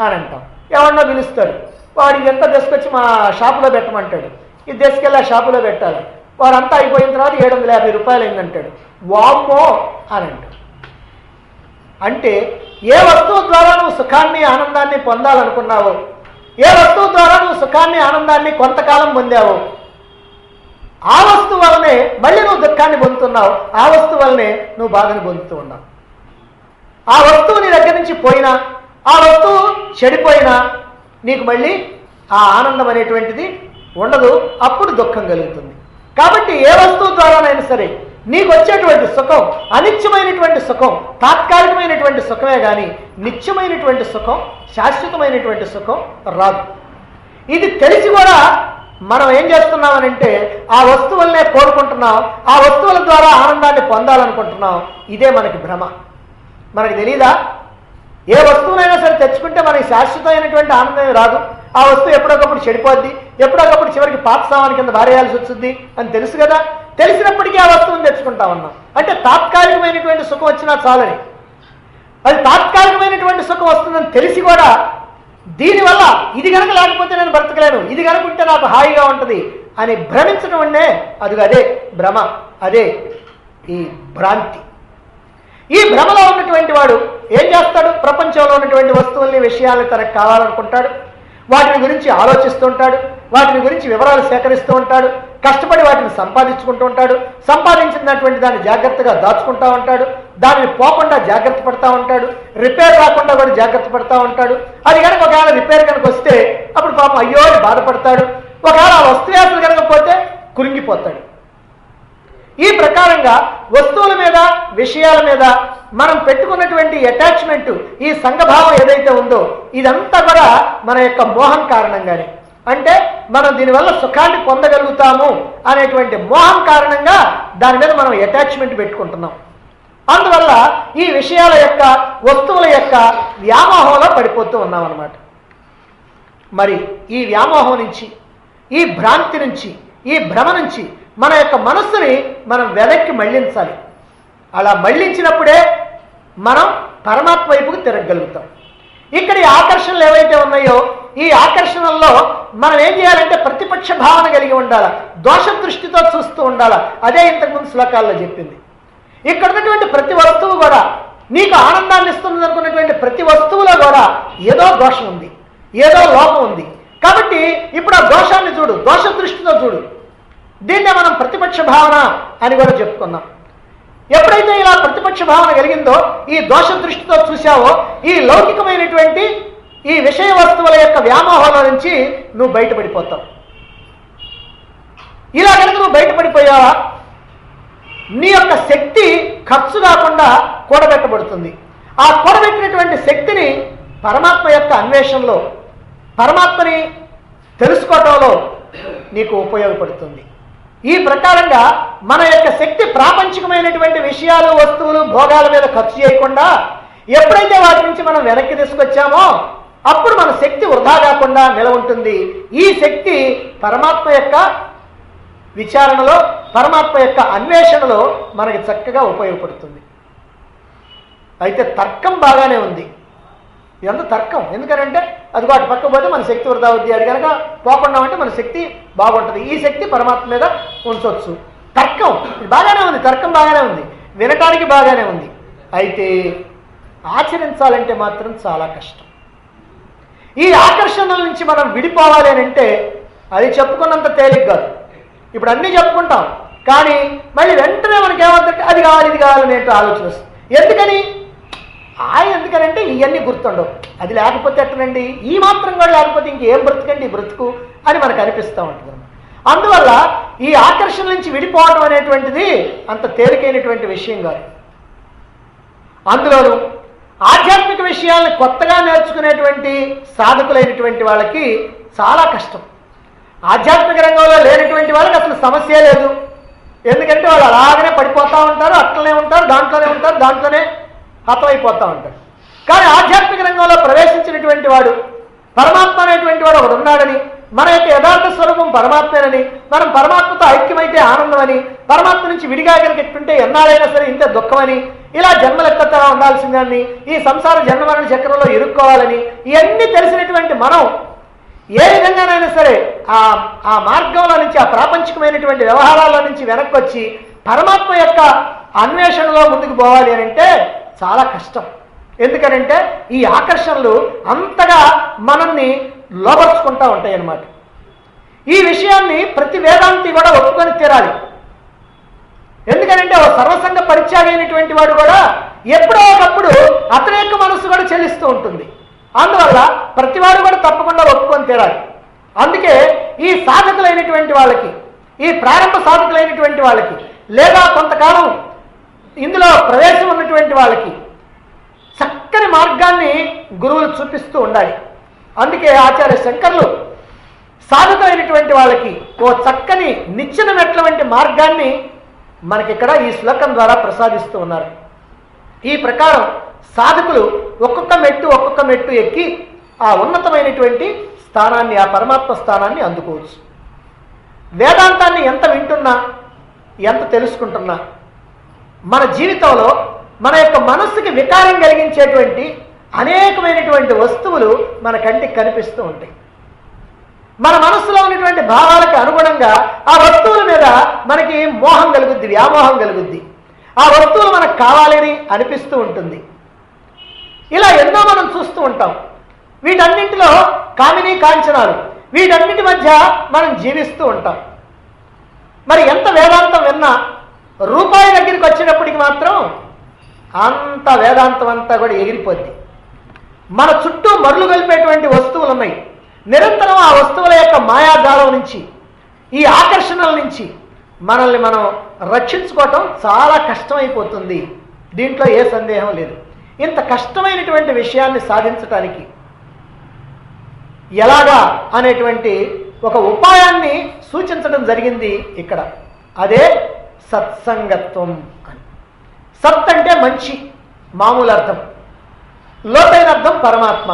[SPEAKER 1] అని అంటాం. ఎవరన్నా పిలుస్తారు, వాడికి ఎంత తీసుకొచ్చి మా షాపులో పెట్టమంటాడు. ఇది తీసుకెళ్ళి ఆ షాపులో పెట్టాలి. వారంతా అయిపోయిన తర్వాత 750 రూపాయలు అయిందంటాడు. వామ్మో అని అంటాడు. అంటే ఏ వస్తువు ద్వారా నువ్వు సుఖాన్ని, ఆనందాన్ని పొందాలనుకున్నావో, ఏ వస్తువు ద్వారా నువ్వు సుఖాన్ని, ఆనందాన్ని కొంతకాలం పొందావో, ఆ వస్తువు వల్లనే మళ్ళీ నువ్వు దుఃఖాన్ని పొందుతున్నావు. ఆ వస్తువు వల్లనే నువ్వు బాధని పొందుతూ ఉన్నావు. ఆ వస్తువు నీ దగ్గర నుంచి పోయినా, ఆ వస్తువు చెడిపోయినా నీకు మళ్ళీ ఆ ఆనందం అనేటువంటిది ఉండదు. అప్పుడు దుఃఖం కలుగుతుంది. కాబట్టి ఏ వస్తువు ద్వారానైనా సరే నీకు వచ్చేటువంటి సుఖం అనిత్యమైనటువంటి సుఖం, తాత్కాలికమైనటువంటి సుఖమే కానీ నిత్యమైనటువంటి సుఖం, శాశ్వతమైనటువంటి సుఖం రాదు. ఇది తెలిసి కూడా మనం ఏం చేస్తున్నామనంటే ఆ వస్తువులనే కోరుకుంటున్నాం, ఆ వస్తువుల ద్వారా ఆనందాన్ని పొందాలనుకుంటున్నాం. ఇదే మనకి భ్రమ. మనకు తెలీదా? ఏ వస్తువునైనా సరే తెచ్చుకుంటే మనకి శాశ్వతమైనటువంటి ఆనందం రాదు. ఆ వస్తువు ఎప్పుడొకప్పుడు చెడిపోద్ది, ఎప్పుడొకప్పుడు చివరికి పాత సామాన్ కింద వారేయాల్సి వస్తుంది అని తెలుసు కదా. తెలిసినప్పటికీ ఆ వస్తువుని తెచ్చుకుంటా ఉన్నాం. అంటే తాత్కాలికమైనటువంటి సుఖం వచ్చినా చాలని, అది తాత్కాలికమైనటువంటి సుఖం వస్తుందని తెలిసి కూడా దీనివల్ల ఇది కనుక లేకపోతే నేను బ్రతకలేను, ఇది కనుకుంటే నాకు హాయిగా ఉంటుంది అని భ్రమించడం అంటే అదే భ్రమ, అదే ఈ భ్రాంతి. ఈ భ్రమలో ఉన్నటువంటి వాడు ఏం చేస్తాడు? ప్రపంచంలో ఉన్నటువంటి వస్తువుల్ని, విషయాల్ని తనకు కావాలనుకుంటాడు, వాటిని గురించి ఆలోచిస్తూ ఉంటాడు, వాటిని గురించి వివరాలు సేకరిస్తూ ఉంటాడు, కష్టపడి వాటిని సంపాదించుకుంటూ ఉంటాడు, సంపాదించినటువంటి దాన్ని జాగ్రత్తగా దాచుకుంటూ ఉంటాడు, దానిని పోకుండా జాగ్రత్త పడతా ఉంటాడు, రిపేర్ రాకుండా కూడా జాగ్రత్త పడతా ఉంటాడు. అది కనుక ఒకవేళ రిపేర్ కనుక వస్తే అప్పుడు పాపం అయ్యో అని బాధపడతాడు. ఒకవేళ ఆ వస్తువు కనుక పోతే కురింగిపోతాడు. ఈ ప్రకారంగా వస్తువుల మీద, విషయాల మీద మనం పెట్టుకున్నటువంటి అటాచ్మెంట్, ఈ సంఘభావం ఏదైతే ఉందో ఇదంతా కూడా మన యొక్క మోహం కారణంగానే. అంటే మనం దీనివల్ల సుఖాన్ని పొందగలుగుతాము అనేటువంటి మోహం కారణంగా దాని మీద మనం అటాచ్మెంట్ పెట్టుకుంటున్నాం. అందువల్ల ఈ విషయాల యొక్క వస్తువుల యొక్క వ్యామోహంలో పడిపోతూ ఉన్నాం అన్నమాట. మరి ఈ వ్యామోహం నుంచి, ఈ భ్రాంతి నుంచి, ఈ భ్రమ నుంచి మన యొక్క మనస్సుని మనం వెనక్కి మళ్ళించాలి. అలా మళ్ళించినప్పుడే మనం పరమాత్మ వైపుకు తిరగగలుగుతాం. ఇక్కడ ఈ ఆకర్షణలు ఏవైతే ఉన్నాయో ఈ ఆకర్షణల్లో మనం ఏం చేయాలంటే ప్రతిపక్ష భావన కలిగి ఉండాలి, దోష దృష్టితో చూస్తూ ఉండాలి. అదే ఇంతకుముందు శ్లోకాల్లో చెప్పింది. ఇక్కడ ఉన్నటువంటి ప్రతి వస్తువు కూడా నీకు ఆనందాన్ని ఇస్తుంది అనుకున్నటువంటి ప్రతి వస్తువులో కూడా ఏదో దోషం ఉంది, ఏదో లోపం ఉంది. కాబట్టి ఇప్పుడు ఆ దోషాన్ని చూడు, దోష దృష్టితో చూడు. దీన్నే మనం ప్రతిపక్ష భావన అని కూడా చెప్పుకున్నాం. ఎప్పుడైతే ఇలా ప్రతిపక్ష భావన కలిగిందో, ఈ దోష దృష్టితో చూశావో, ఈ లౌకికమైనటువంటి ఈ విషయ వస్తువుల యొక్క వ్యామోహంలో నుంచి నువ్వు బయటపడిపోతావు. ఇలా కనుక నువ్వు బయటపడిపోయావా, నీ యొక్క శక్తి ఖర్చు కాకుండా కూడబెట్టబడుతుంది. ఆ కూడబెట్టినటువంటి శక్తిని పరమాత్మ యొక్క అన్వేషణలో, పరమాత్మని తెలుసుకోవటంలో నీకు ఉపయోగపడుతుంది. ఈ ప్రకారంగా మన యొక్క శక్తి ప్రాపంచికమైనటువంటి విషయాలు, వస్తువులు, భోగాల మీద ఖర్చు చేయకుండా ఎప్పుడైతే వాటి నుంచి మనం వెనక్కి తీసుకొచ్చామో అప్పుడు మన శక్తి వృధా కాకుండా నిలవుంటుంది. ఈ శక్తి పరమాత్మ యొక్క విచారణలో, పరమాత్మ యొక్క అన్వేషణలో మనకి చక్కగా ఉపయోగపడుతుంది. అయితే తర్కం బాగానే ఉంది. ఇదంతా తర్కం. ఎందుకంటే అదిగో అటు పక్క పోతే మన శక్తి వృధా అవుద్ది, అది కనుక పోకుండా ఉంటే మన శక్తి బాగుంటుంది, ఈ శక్తి పరమాత్మ మీద ఉంచవచ్చు. తర్కం బాగానే ఉంది, తర్కం బాగానే ఉంది, వినటానికి బాగానే ఉంది. అయితే ఆచరించాలంటే మాత్రం చాలా కష్టం. ఈ ఆకర్షణల నుంచి మనం విడిపోవాలి అని అంటే అది చెప్పుకున్నంత తేలిక కాదు. ఇప్పుడు అన్నీ చెప్పుకుంటాం, కానీ మళ్ళీ వెంటనే మనకి ఏమంటే అది కావాలి, ఇది కావాలని ఏంటో ఆలోచన వస్తుంది. ఎందుకనంటే ఇవన్నీ గుర్తుండవు. అది లేకపోతే ఎట్టనండి, ఈ మాత్రం కూడా లేకపోతే ఇంకేం బ్రతుకండి ఈ బ్రతుకు అని మనకు అనిపిస్తూ ఉంటుంది. అందువల్ల ఈ ఆకర్షణ నుంచి విడిపోవడం అనేటువంటిది అంత తేలికైనటువంటి విషయం కాదు. అందులోనూ ఆధ్యాత్మిక విషయాలను కొత్తగా నేర్చుకునేటువంటి సాధకులైనటువంటి వాళ్ళకి చాలా కష్టం. ఆధ్యాత్మిక రంగంలో లేనటువంటి వాళ్ళకి అసలు సమస్య లేదు. ఎందుకంటే వాళ్ళు అలాగనే పడిపోతూ ఉంటారు, అట్లనే ఉంటారు, దాంట్లోనే హతమైపోతూ ఉంటాడు. కానీ ఆధ్యాత్మిక రంగంలో ప్రవేశించినటువంటి వాడు, పరమాత్మ అనేటువంటి వాడు ఒకడు ఉన్నాడని, మన యొక్క యథార్థ స్వరూపం పరమాత్మేనని, మనం పరమాత్మతో ఐక్యమైతే ఆనందమని, పరమాత్మ నుంచి విడిగా కనుక ఎట్టుంటే ఎన్నాడైనా సరే ఇంత దుఃఖమని, ఇలా జన్మలెక్కతా ఉండాల్సిందని, ఈ సంసార జన్మమరణ చక్రంలో ఇరుక్కోవాలని, ఇవన్నీ తెలిసినటువంటి మనం ఏ విధంగానైనా సరే ఆ మార్గంలో నుంచి, ఆ ప్రాపంచికమైనటువంటి వ్యవహారాల నుంచి వెనక్కి వచ్చి పరమాత్మ యొక్క అన్వేషణలో ముందుకు పోవాలి అని అంటే చాలా కష్టం. ఎందుకనంటే ఈ ఆకర్షణలు అంతగా మనల్ని లోపరుచుకుంటూ ఉంటాయి అన్నమాట. ఈ విషయాన్ని ప్రతి వేదాంతి కూడా ఒప్పుకొని తీరాలి. ఎందుకనంటే ఓ సర్వసంగ పరిత్యాగైనటువంటి వాడు కూడా ఎప్పుడో ఒకప్పుడు అతని యొక్క మనస్సు కూడా చెల్లిస్తూ ఉంటుంది. అందువల్ల ప్రతివాడు కూడా తప్పకుండా ఒప్పుకొని తీరాలి. అందుకే ఈ సాధకులైనటువంటి వాళ్ళకి, ఈ ప్రారంభ సాధకులైనటువంటి వాళ్ళకి, లేదా కొంతకాలం ఇందులో ప్రవేశం ఉన్నటువంటి వాళ్ళకి చక్కని మార్గాన్ని గురువులు చూపిస్తూ ఉండాలి. అందుకే ఆచార్య శంకర్లు సాధకులైనటువంటి వాళ్ళకి ఓ చక్కని నిచ్చెన మెట్ల వంటి మార్గాన్ని మనకిక్కడ ఈ శ్లోకం ద్వారా ప్రసాదిస్తూ ఉన్నారు. ఈ ప్రకారం సాధకులు ఒక్కొక్క మెట్టు ఎక్కి ఆ ఉన్నతమైనటువంటి స్థానాన్ని, ఆ పరమాత్మ స్థానాన్ని అందుకోవచ్చు. వేదాంతాన్ని ఎంత వింటున్నా, ఎంత తెలుసుకుంటున్నా మన జీవితంలో మన యొక్క మనస్సుకి వికారం కలిగించేటువంటి అనేకమైనటువంటి వస్తువులు మన కంటికి కనిపిస్తూ ఉంటాయి. మన మనస్సులో ఉన్నటువంటి భావాలకు అనుగుణంగా ఆ వస్తువుల మీద మనకి మోహం కలుగుద్ది, వ్యామోహం కలుగుద్ది. ఆ వస్తువులు మనకు కావాలని అనిపిస్తూ ఉంటుంది. ఇలా ఎన్నో మనం చూస్తూ ఉంటాం. వీటన్నింటిలో కామినీ కాంచనాలు, వీటన్నిటి మధ్య మనం జీవిస్తూ ఉంటాం. మరి ఎంత వేదాంతం విన్నా రూపాయి దగ్గరికి వచ్చినప్పటికి మాత్రం అంత వేదాంతం అంతా కూడా ఎగిరిపోద్ది. మన చుట్టూ మరులు కలిపేటువంటి వస్తువులు ఉన్నాయి. నిరంతరం ఆ వస్తువుల యొక్క మాయాజాలం నుంచి, ఈ ఆకర్షణల నుంచి మనల్ని మనం రక్షించుకోవటం చాలా కష్టమైపోతుంది. దీంట్లో ఏ సందేహం లేదు. ఇంత కష్టమైనటువంటి విషయాన్ని సాధించటానికి ఎలాగా అనేటువంటి ఒక ఉపాయాన్ని సూచించడం జరిగింది ఇక్కడ. అదే సత్సంగత్వం అని. సత్ అంటే మంచి మామూలు అర్థం, లోతైన అర్థం పరమాత్మ.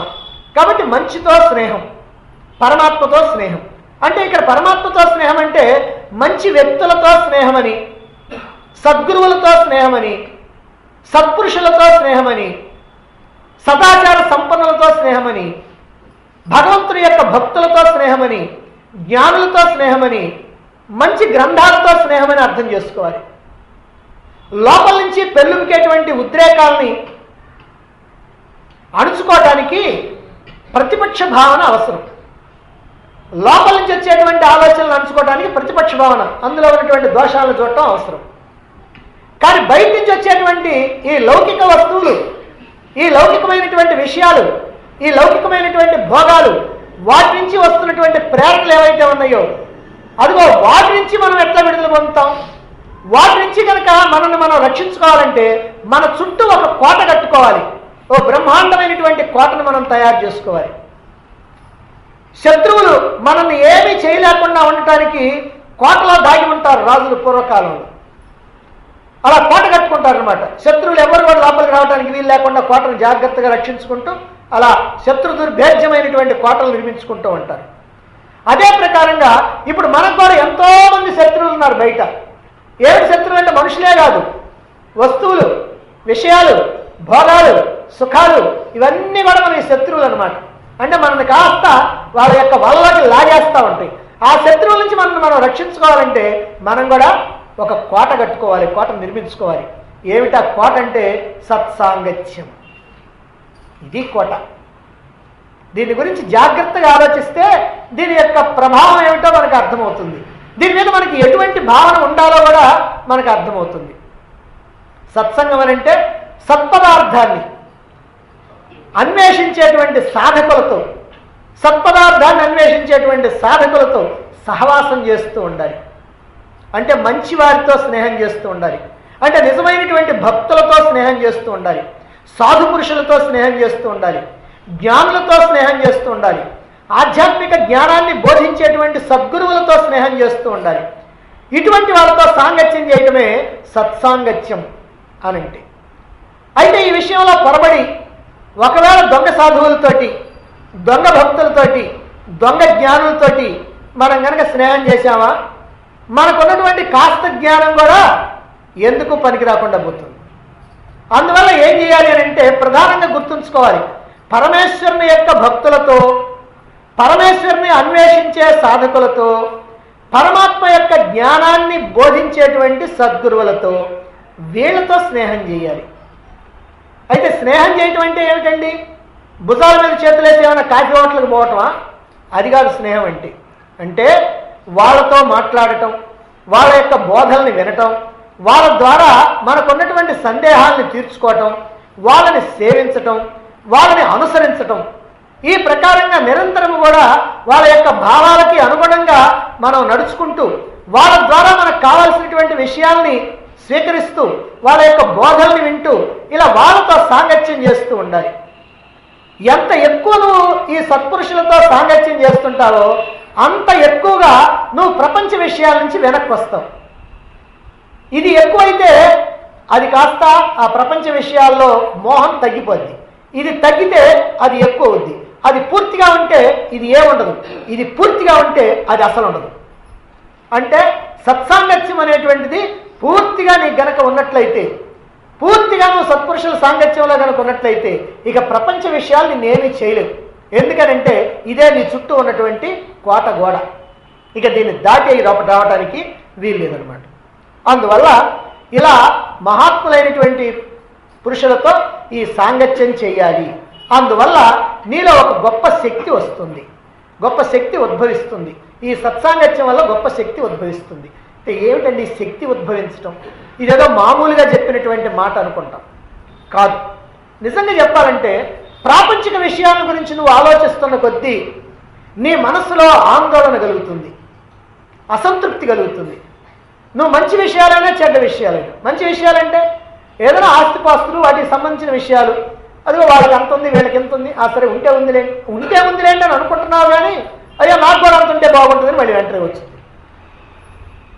[SPEAKER 1] కాబట్టి మంచితో స్నేహం, పరమాత్మతో స్నేహం. అంటే ఇక్కడ పరమాత్మతో స్నేహం అంటే మంచి వ్యక్తులతో స్నేహమని, సద్గురువులతో స్నేహమని, సత్పురుషులతో స్నేహమని, సదాచార సంపన్నులతో స్నేహమని, భగవంతుని యొక్క భక్తులతో స్నేహమని, జ్ఞానులతో స్నేహమని, మంచి గ్రంథాలతో స్నేహమని అర్థం చేసుకోవాలి. లోపల నుంచి పెళ్ళుమికేటువంటి ఉద్రేకాలని అణుచుకోవటానికి ప్రతిపక్ష భావన అవసరం. లోపల నుంచి వచ్చేటువంటి ఆలోచనలు అణుచుకోవడానికి ప్రతిపక్ష భావన, అందులో ఉన్నటువంటి దోషాలను చూడటం అవసరం. కానీ బయట నుంచి వచ్చేటువంటి ఈ లౌకిక వస్తువులు, ఈ లౌకికమైనటువంటి విషయాలు, ఈ లౌకికమైనటువంటి భోగాలు, వాటి నుంచి వస్తున్నటువంటి ప్రేరణలు ఏవైతే ఉన్నాయో అదిగో వాటి నుంచి మనం ఎట్లా విడుదల పొందుతాం? వాటి నుంచి కనుక మనల్ని మనం రక్షించుకోవాలంటే మన చుట్టూ ఒక కోట కట్టుకోవాలి. ఓ బ్రహ్మాండమైనటువంటి కోటను మనం తయారు చేసుకోవాలి. శత్రువులు మనల్ని ఏమీ చేయలేకుండా ఉండటానికి కోటలో దాగి ఉంటారు రాజులు పూర్వకాలంలో. అలా కోట కట్టుకుంటారు అనమాట. శత్రువులు ఎవరు కూడా లోపలికి రావడానికి వీలు లేకుండా కోటను జాగ్రత్తగా రక్షించుకుంటూ అలా శత్రు దుర్భేద్యమైనటువంటి కోటలు నిర్మించుకుంటూ ఉంటారు. అదే ప్రకారంగా ఇప్పుడు మనకు కూడా ఎంతో మంది శత్రువులు ఉన్నారు బయట. ఏమిటి శత్రువులు అంటే మనుషులే కాదు, వస్తువులు, విషయాలు, భోగాలు, సుఖాలు, ఇవన్నీ కూడా మనకి శత్రువులు అనమాట. అంటే మనల్ని కాస్త వాళ్ళ యొక్క వలలోకి లాగేస్తూ ఉంటాయి. ఆ శత్రువుల నుంచి మనం రక్షించుకోవాలంటే మనం కూడా ఒక కోట కట్టుకోవాలి, కోట నిర్మించుకోవాలి. ఏమిటా కోట అంటే సత్సాంగత్యం. ఇది కోట. దీని గురించి జాగ్రత్తగా ఆలోచిస్తే దీని యొక్క ప్రభావం ఏమిటో మనకు అర్థమవుతుంది. దీని మీద మనకి ఎటువంటి భావన ఉండాలో కూడా మనకు అర్థమవుతుంది. సత్సంగం అని అంటే సత్పదార్థాన్ని అన్వేషించేటువంటి సాధకులతో, సత్పదార్థాన్ని అన్వేషించేటువంటి సాధకులతో సహవాసం చేస్తూ ఉండాలి. అంటే మంచి వారితో స్నేహం చేస్తూ ఉండాలి. అంటే నిజమైనటువంటి భక్తులతో స్నేహం చేస్తూ ఉండాలి, సాధు పురుషులతో స్నేహం చేస్తూ ఉండాలి, జ్ఞానులతో స్నేహం చేస్తూ ఉండాలి, ఆధ్యాత్మిక జ్ఞానాన్ని బోధించేటువంటి సద్గురువులతో స్నేహం చేస్తూ ఉండాలి. ఇటువంటి వాళ్ళతో సాంగత్యం చేయడమే సత్సాంగత్యం అనంటే. అయితే ఈ విషయంలో పొరబడి ఒకవేళ దొంగ సాధువులతోటి, దొంగ భక్తులతోటి, దొంగ జ్ఞానులతోటి మనం కనుక స్నేహం చేశామా మనకున్నటువంటి కాస్త జ్ఞానం కూడా ఎందుకు పనికి రాకుండా పోతుంది. అందువల్ల ఏం చేయాలి అని అంటే ప్రధానంగా గుర్తుంచుకోవాలి, పరమేశ్వరుని యొక్క భక్తులతో, పరమేశ్వరుని అన్వేషించే సాధకులతో, పరమాత్మ యొక్క జ్ఞానాన్ని బోధించేటువంటి సద్గురువులతో, వీళ్ళతో స్నేహం చేయాలి. అయితే స్నేహం చేయటం అంటే ఏమిటండి? భుజాల మీద చేతులేసి ఏమైనా కాఫీ హోటల్కి పోవటమా? అది కాదు స్నేహం అంటే. అంటే వాళ్ళతో మాట్లాడటం, వాళ్ళ యొక్క బోధనని వినటం, వాళ్ళ ద్వారా మనకున్నటువంటి సందేహాలను తీర్చుకోవటం, వాళ్ళని సేవించటం, వాళ్ళని అనుసరించటం, ఈ ప్రకారంగా నిరంతరం కూడా వాళ్ళ యొక్క భావాలకి అనుగుణంగా మనం నడుచుకుంటూ వాళ్ళ ద్వారా మనకు కావాల్సినటువంటి విషయాల్ని స్వీకరిస్తూ వాళ్ళ యొక్క బోధనని వింటూ ఇలా వాళ్ళతో సాంగత్యం చేస్తూ ఉండాలి. ఎంత ఎక్కువ నువ్వు ఈ సత్పురుషులతో సాంగత్యం చేస్తుంటావో అంత ఎక్కువగా నువ్వు ప్రపంచ విషయాల నుంచి వెనక్కి వస్తావు. ఇది ఎక్కువైతే అది కాస్త ఆ ప్రపంచ విషయాల్లో మోహం తగ్గిపోద్ది. ఇది తగ్గితే అది ఎక్కువ అవుద్ది. అది పూర్తిగా ఉంటే ఇది ఏముండదు, ఇది పూర్తిగా ఉంటే అది అసలు ఉండదు. అంటే సత్సాంగత్యం అనేటువంటిది పూర్తిగా నీకు గనక ఉన్నట్లయితే, పూర్తిగా నువ్వు సత్పురుషుల సాంగత్యంలో కనుక ఉన్నట్లయితే ఇక ప్రపంచ విషయాలు నేనేమీ చేయలేవు. ఎందుకనంటే ఇదే నీ చుట్టూ ఉన్నటువంటి కోట గోడ. ఇక దీన్ని దాటి రావడానికి వీలు లేదనమాట. అందువల్ల ఇలా మహాత్ములైనటువంటి పురుషులతో ఈ సాంగత్యం చేయాలి. అందువల్ల నీలో ఒక గొప్ప శక్తి వస్తుంది, గొప్ప శక్తి ఉద్భవిస్తుంది. ఈ సత్సాంగత్యం వల్ల గొప్ప శక్తి ఉద్భవిస్తుంది. అంటే ఏమిటండి శక్తి ఉద్భవించటం? ఇదేదో మామూలుగా చెప్పినటువంటి మాట అనుకుంటాం, కాదు. నిజంగా చెప్పాలంటే ప్రాపంచిక విషయాల గురించి నువ్వు ఆలోచిస్తున్న కొద్దీ నీ మనస్సులో ఆందోళన కలుగుతుంది, అసంతృప్తి కలుగుతుంది. నువ్వు మంచి విషయాలైనా చెడ్డ విషయాలైనా, మంచి విషయాలంటే ఏదైనా ఆస్తిపాస్తులు వాటికి సంబంధించిన విషయాలు, అదిగో వాళ్ళకి ఎంత ఉంది వీళ్ళకి ఎంత ఉంది, సరే ఉంటే ఉందిలేండి అని అనుకుంటున్నావు. కానీ అయ్యో నాకు కూడా అంత ఉంటే బాగుంటుందని మళ్ళీ వెంటనే వచ్చింది.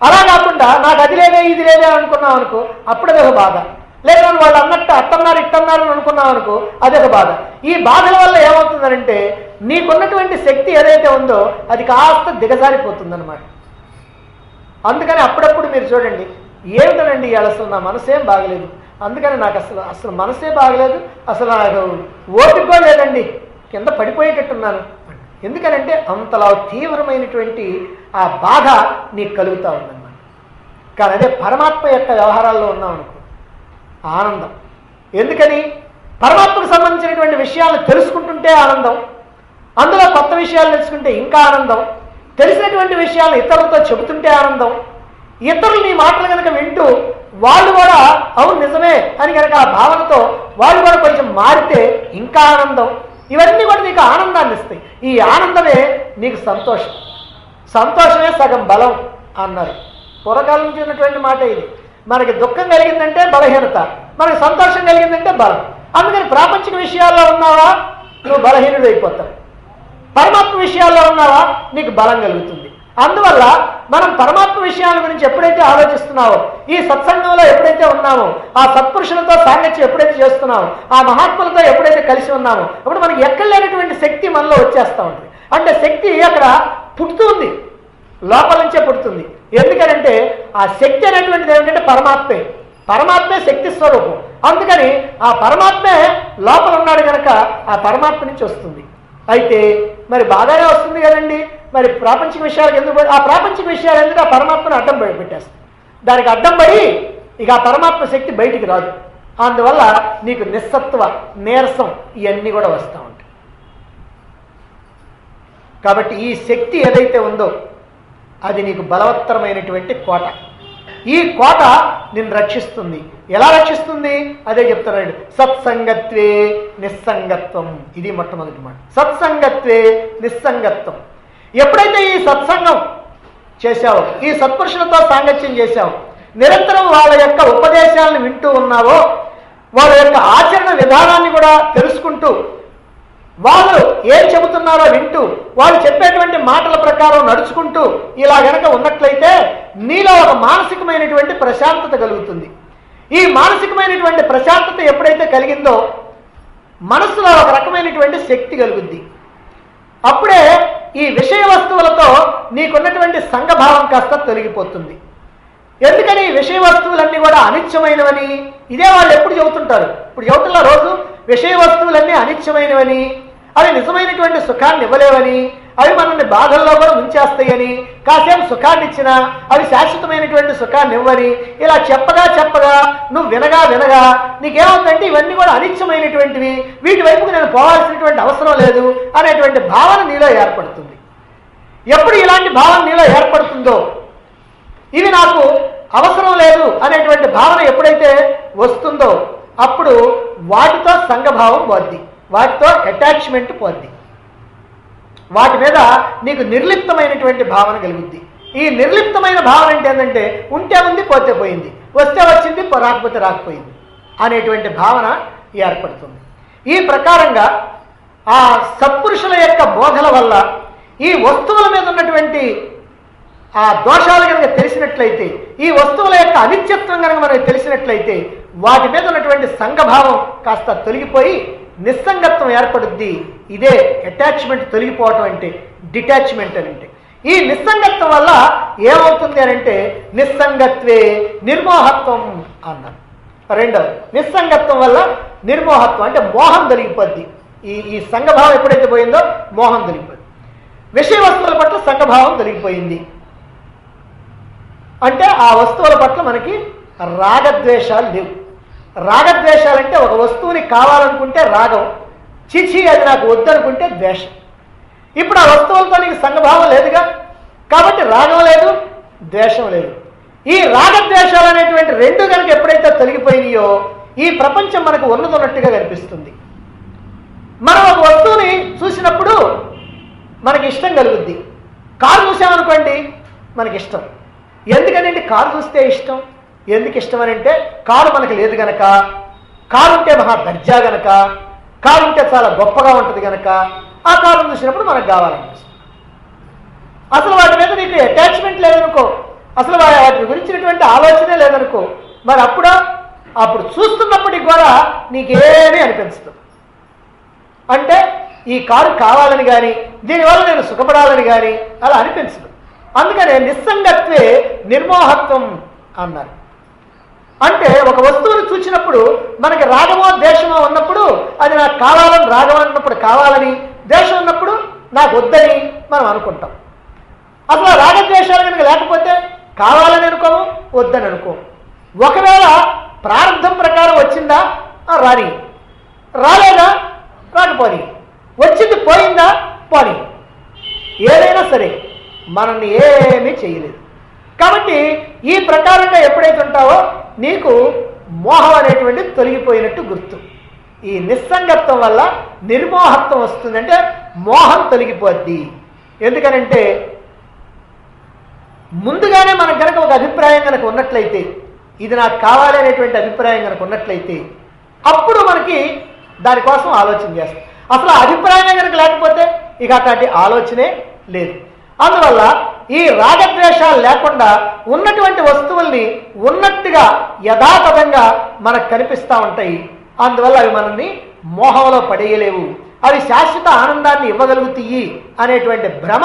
[SPEAKER 1] అలా కాకుండా నాకు అది లేదే ఇది లేదే అనుకున్నాం అనుకో, అప్పుడే ఒక బాధ. లేదా వాళ్ళు అన్నట్టు అట్టన్నారు ఇట్టన్నారు అని అనుకున్నాం అనుకో, అదొక బాధ. ఈ బాధల వల్ల ఏమవుతుందనంటే నీకున్నటువంటి శక్తి ఏదైతే ఉందో అది కాస్త దిగజారిపోతుందన్నమాట. అందుకని అప్పుడప్పుడు మీరు చూడండి, ఏమిటనండి అసలు నా మనసేం బాగలేదు, అందుకని నాకు అసలు మనసే బాగలేదు, అసలు నాకు ఓపిక కూడా లేదండి, కింద పడిపోయేటట్టున్నాను. ఎందుకనంటే అంతలా తీవ్రమైనటువంటి ఆ బాధ నీకు కలుగుతూ ఉందన్నమాట. కానీ అదే పరమాత్మ యొక్క వ్యవహారాల్లో ఉన్నాం అనుకో, ఆనందం. ఎందుకని? పరమాత్మకు సంబంధించినటువంటి విషయాలు తెలుసుకుంటుంటే ఆనందం, అందులో కొత్త విషయాలు తెలుసుకుంటే ఇంకా ఆనందం, తెలిసినటువంటి విషయాలు ఇతరులతో చెబుతుంటే ఆనందం, ఇతరులు నీ మాటలు కనుక వింటూ వాళ్ళు కూడా అవును నిజమే అని కనుక ఆ భావనతో వాళ్ళు కూడా కొంచెం మారితే ఇంకా ఆనందం. ఇవన్నీ కూడా నీకు ఆనందాన్ని ఇస్తాయి. ఈ ఆనందమే నీకు సంతోషం. సంతోషమే సగం బలం అన్నారు. పూర్వకాలం నుంచి ఉన్నటువంటి మాట ఇది. మనకి దుఃఖం కలిగిందంటే బలహీనత, మనకి సంతోషం కలిగిందంటే బలం. అందుకని ప్రాపంచిక విషయాల్లో ఉన్నావా నువ్వు బలహీనుడు అయిపోతావు, పరమాత్మ విషయాల్లో ఉన్నావా నీకు బలం కలుగుతుంది. అందువల్ల మనం పరమాత్మ విషయాల గురించి ఎప్పుడైతే ఆలోచిస్తున్నావో, ఈ సత్సంగంలో ఎప్పుడైతే ఉన్నామో, ఆ సత్పురుషులతో సాంగత్యం ఎప్పుడైతే చేస్తున్నామో, ఆ మహాత్ములతో ఎప్పుడైతే కలిసి ఉన్నామో, అప్పుడు మనకి ఎక్కడ లేనటువంటి శక్తి మనలో వచ్చేస్తూ ఉంటుంది. అంటే శక్తి అక్కడ పుడుతుంది, లోపల నుంచే పుడుతుంది. ఎందుకనంటే ఆ శక్తి అనేటువంటిది ఏమిటంటే పరమాత్మే. పరమాత్మే శక్తి స్వరూపం. అందుకని ఆ పరమాత్మే లోపల ఉన్నాడు కనుక ఆ పరమాత్మ నుంచి వస్తుంది. అయితే మరి బాగానే వస్తుంది కదండి, మరి ప్రాపంచిక విషయాలకు ఎందుకు? ఆ ప్రాపంచిక విషయాలు ఎందుకు ఆ పరమాత్మను అడ్డం పెట్టేస్తుంది. దానికి అడ్డం పడి ఇక ఆ పరమాత్మ శక్తి బయటికి రాదు. అందువల్ల నీకు నిస్సత్వ, నీరసం ఇవన్నీ కూడా వస్తూ ఉంటాయి. కాబట్టి ఈ శక్తి ఏదైతే ఉందో అది నీకు బలవత్తరమైనటువంటి కోట. ఈ కోట నిన్ను రక్షిస్తుంది. ఎలా రక్షిస్తుంది అదే చెప్తున్నాడు. సత్సంగత్వే నిస్సంగత్వం. ఇది మొట్టమొదటి మాట. సత్సంగత్వే నిస్సంగత్వం. ఎప్పుడైతే ఈ సత్సంగం చేశావో, ఈ సత్పురుషులతో సాంగత్యం చేశావో, నిరంతరం వాళ్ళ యొక్క ఉపదేశాలను వింటూ ఉన్నావో, వాళ్ళ యొక్క ఆచరణ విధానాన్ని కూడా తెలుసుకుంటూ, వాళ్ళు ఏం చెబుతున్నారో వింటూ, వాళ్ళు చెప్పేటువంటి మాటల ప్రకారం నడుచుకుంటూ ఇలా గనక ఉన్నట్లయితే నీలో ఒక మానసికమైనటువంటి ప్రశాంతత కలుగుతుంది. ఈ మానసికమైనటువంటి ప్రశాంతత ఎప్పుడైతే కలిగిందో మనసులో ఒక రకమైనటువంటి శక్తి కలుగుద్ది. అప్పుడే ఈ విషయ వస్తువులతో నీకున్నటువంటి సంఘభావం కాస్త తొలగిపోతుంది. ఎందుకని ఈ విషయ వస్తువులన్నీ కూడా అనిత్యమైనవని ఇదే వాళ్ళు ఎప్పుడు చెబుతుంటారు. ఇప్పుడు చెబుతున్న రోజు విషయ వస్తువులన్నీ అనిత్యమైనవని, అవి నిజమైనటువంటి సుఖాన్ని ఇవ్వలేవని, అవి మనల్ని బాధల్లో కూడా ముంచేస్తాయని, కాసేపు సుఖాన్ని ఇచ్చినా అవి శాశ్వతమైనటువంటి సుఖాన్ని ఇవ్వని ఇలా చెప్పగా చెప్పగా నువ్వు వినగా వినగా నీకేమవుతుందంటే ఇవన్నీ కూడా అనిత్యమైనటువంటివి, వీటి వైపుకు నేను పోవాల్సినటువంటి అవసరం లేదు అనేటువంటి భావన నీలో ఏర్పడుతుంది. ఎప్పుడు ఇలాంటి భావన నీలో ఏర్పడుతుందో, ఇవి నాకు అవసరం లేదు అనేటువంటి భావన ఎప్పుడైతే వస్తుందో అప్పుడు వాటితో సంఘభావం పోద్ది, వాటితో అటాచ్మెంట్ పోద్ది, వాటి మీద నీకు నిర్లిప్తమైనటువంటి భావన కలుగుద్ది. ఈ నిర్లిప్తమైన భావన అంటే ఏంటంటే ఉంటే ఉంది పోతే పోయింది, వస్తే వచ్చింది రాకపోతే రాకపోయింది అనేటువంటి భావన ఏర్పడుతుంది. ఈ ప్రకారంగా ఆ సత్పురుషుల యొక్క బోధల వల్ల ఈ వస్తువుల మీద ఉన్నటువంటి ఆ దోషాలు కనుక తెలిసినట్లయితే, ఈ వస్తువుల యొక్క అనిత్యత్వం కనుక మనకు తెలిసినట్లయితే వాటి మీద ఉన్నటువంటి సంఘభావం కాస్త తొలగిపోయి నిస్సంగత్వం ఏర్పడుద్ది. ఇదే అటాచ్మెంట్ తొలగిపోవటం అంటే డిటాచ్మెంట్ అని అంటే. ఈ నిస్సంగత్వం వల్ల ఏమవుతుంది అని అంటే నిస్సంగత్వే నిర్మోహత్వం అన్నారు. రెండవది నిస్సంగత్వం వల్ల నిర్మోహత్వం అంటే మోహం తొలగిపోద్ది. ఈ సంఘభావం ఎప్పుడైతే పోయిందో మోహం తొలగిపోద్ది. విషయ వస్తువుల పట్ల సంఘభావం తొలగిపోయింది అంటే ఆ వస్తువుల పట్ల మనకి రాగద్వేషాలు లేవు. రాగద్వేషాలంటే ఒక వస్తువుని కావాలనుకుంటే రాగం, చిచి అది నాకు వద్దనుకుంటే ద్వేషం. ఇప్పుడు ఆ వస్తువులతో నీకు సంఘభావం లేదుగా, కాబట్టి రాగం లేదు, ద్వేషం లేదు. ఈ రాగద్వేషాలు అనేటువంటి రెండు కనుక ఎప్పుడైతే తొలగిపోయినాయో ఈ ప్రపంచం మనకు ఉన్నదన్నట్టుగా కనిపిస్తుంది. మనం ఒక వస్తువుని చూసినప్పుడు మనకి ఇష్టం కలుగుద్ది. కారు చూసామనుకోండి మనకి ఇష్టం. ఎందుకనండి కారు చూస్తే ఇష్టం? ఎందుకు ఇష్టం అని అంటే కారు మనకు లేదు గనక, కారు ఉంటే మహా దర్జా గనక, కారు ఉంటే చాలా గొప్పగా ఉంటుంది గనక ఆ కారును చూసినప్పుడు మనకు కావాలనిపిస్తుంది. అసలు వాటి మీద నీకు అటాచ్మెంట్ లేదనుకో, అసలు వాటి గురించినటువంటి ఆలోచనే లేదనుకో, మరి అప్పుడు చూస్తున్నప్పటికి కూడా నీకేమీ అనిపించదు. అంటే ఈ కారు కావాలని కానీ దీనివల్ల నేను సుఖపడాలని కానీ అలా అనిపించదు. అందుకనే నిస్సంగత్వే నిర్మోహత్వం అన్నారు. అంటే ఒక వస్తువును చూసినప్పుడు మనకి రాగమో ద్వేషమో ఉన్నప్పుడు అది నాకు కావాలని, రాగం అన్నప్పుడు కావాలని, ద్వేషం ఉన్నప్పుడు నాకు వద్దని మనం అనుకుంటాం. అసలు రాగద్వేషాలు కనుక లేకపోతే కావాలని అనుకోము, వద్దని అనుకోము. ఒకవేళ ప్రారంభం ప్రకారం వచ్చిందా రాని, రాలేదా రాకపోని, వచ్చింది పోయిందా పోని, ఏదైనా సరే మనల్ని ఏమీ చేయలేదు. కాబట్టి ఈ ప్రకారంగా ఎప్పుడైతే ఉంటావో నీకు మోహం అనేటువంటిది తొలగిపోయినట్టు గుర్తు. ఈ నిస్సంగత్వం వల్ల నిర్మోహత్వం వస్తుందంటే మోహం తొలగిపోద్ది. ఎందుకనంటే ముందుగానే మనకు కనుక ఒక అభిప్రాయం కనుక ఉన్నట్లయితే, ఇది నాకు కావాలి అనేటువంటి అభిప్రాయం కనుక ఉన్నట్లయితే అప్పుడు మనకి దానికోసం ఆలోచన చేస్తాం. అసలు ఆ అభిప్రాయమే కనుక లేకపోతే ఇక అట్లాంటి ఆలోచనే లేదు. అందువల్ల ఈ రాగద్వేషాలు లేకుండా ఉన్నటువంటి వస్తువుల్ని ఉన్నట్టుగా యథాతథంగా మనకు కనిపిస్తూ ఉంటాయి. అందువల్ల అవి మనల్ని మోహంలో పడేయలేవు, అవి శాశ్వత ఆనందాన్ని ఇవ్వగలుగుతాయి అనేటువంటి భ్రమ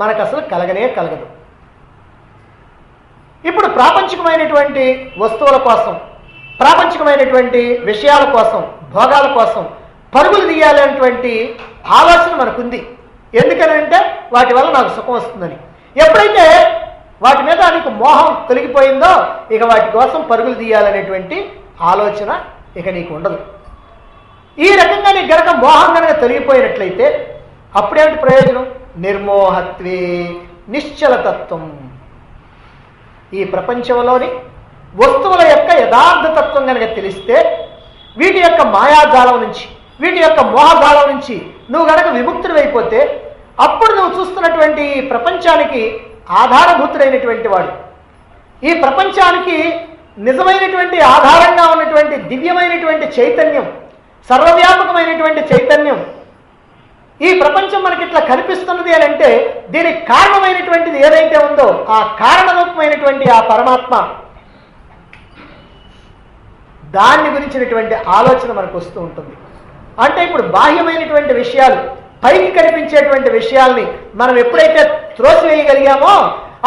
[SPEAKER 1] మనకు అసలు కలగనే కలగదు. ఇప్పుడు ప్రాపంచికమైనటువంటి వస్తువుల కోసం, ప్రాపంచికమైనటువంటి విషయాల కోసం, భోగాల కోసం పరుగులు తీయాలనేటువంటి ఆలోచన మనకుంది. ఎందుకనంటే వాటి వల్ల నాకు సుఖం వస్తుందని. ఎప్పుడైతే వాటి మీద నీకు మోహం తొలగిపోయిందో ఇక వాటి కోసం పరుగులు తీయాలనేటువంటి ఆలోచన ఇక నీకు ఉండదు. ఈ రకంగా నీకు గనక మోహం కనుక తొలగిపోయినట్లయితే అప్పుడేమిటి ప్రయోజనం? నిర్మోహత్వే నిశ్చలతత్వం. ఈ ప్రపంచంలోని వస్తువుల యొక్క యథార్థతత్వం కనుక తెలిస్తే, వీటి యొక్క మాయాజాలం నుంచి, వీటి యొక్క మోహజాలం నుంచి నువ్వు గనక విముక్తుడైపోతే అప్పుడు నువ్వు చూస్తున్నటువంటి ప్రపంచానికి ఆధారభూతుడైనటువంటి వాడు, ఈ ప్రపంచానికి నిజమైనటువంటి ఆధారంగా ఉన్నటువంటి దివ్యమైనటువంటి చైతన్యం, సర్వవ్యాపకమైనటువంటి చైతన్యం. ఈ ప్రపంచం మనకి ఇట్లా కనిపిస్తున్నది అని అంటే దీనికి కారణమైనటువంటిది ఏదైతే ఉందో ఆ కారణరూపమైనటువంటి ఆ పరమాత్మ, దాన్ని గురించినటువంటి ఆలోచన మనకు వస్తూ ఉంటుంది. అంటే ఇప్పుడు బాహ్యమైనటువంటి విషయాలు, పైకి కనిపించేటువంటి విషయాల్ని మనం ఎప్పుడైతే త్రోసివేయగలిగామో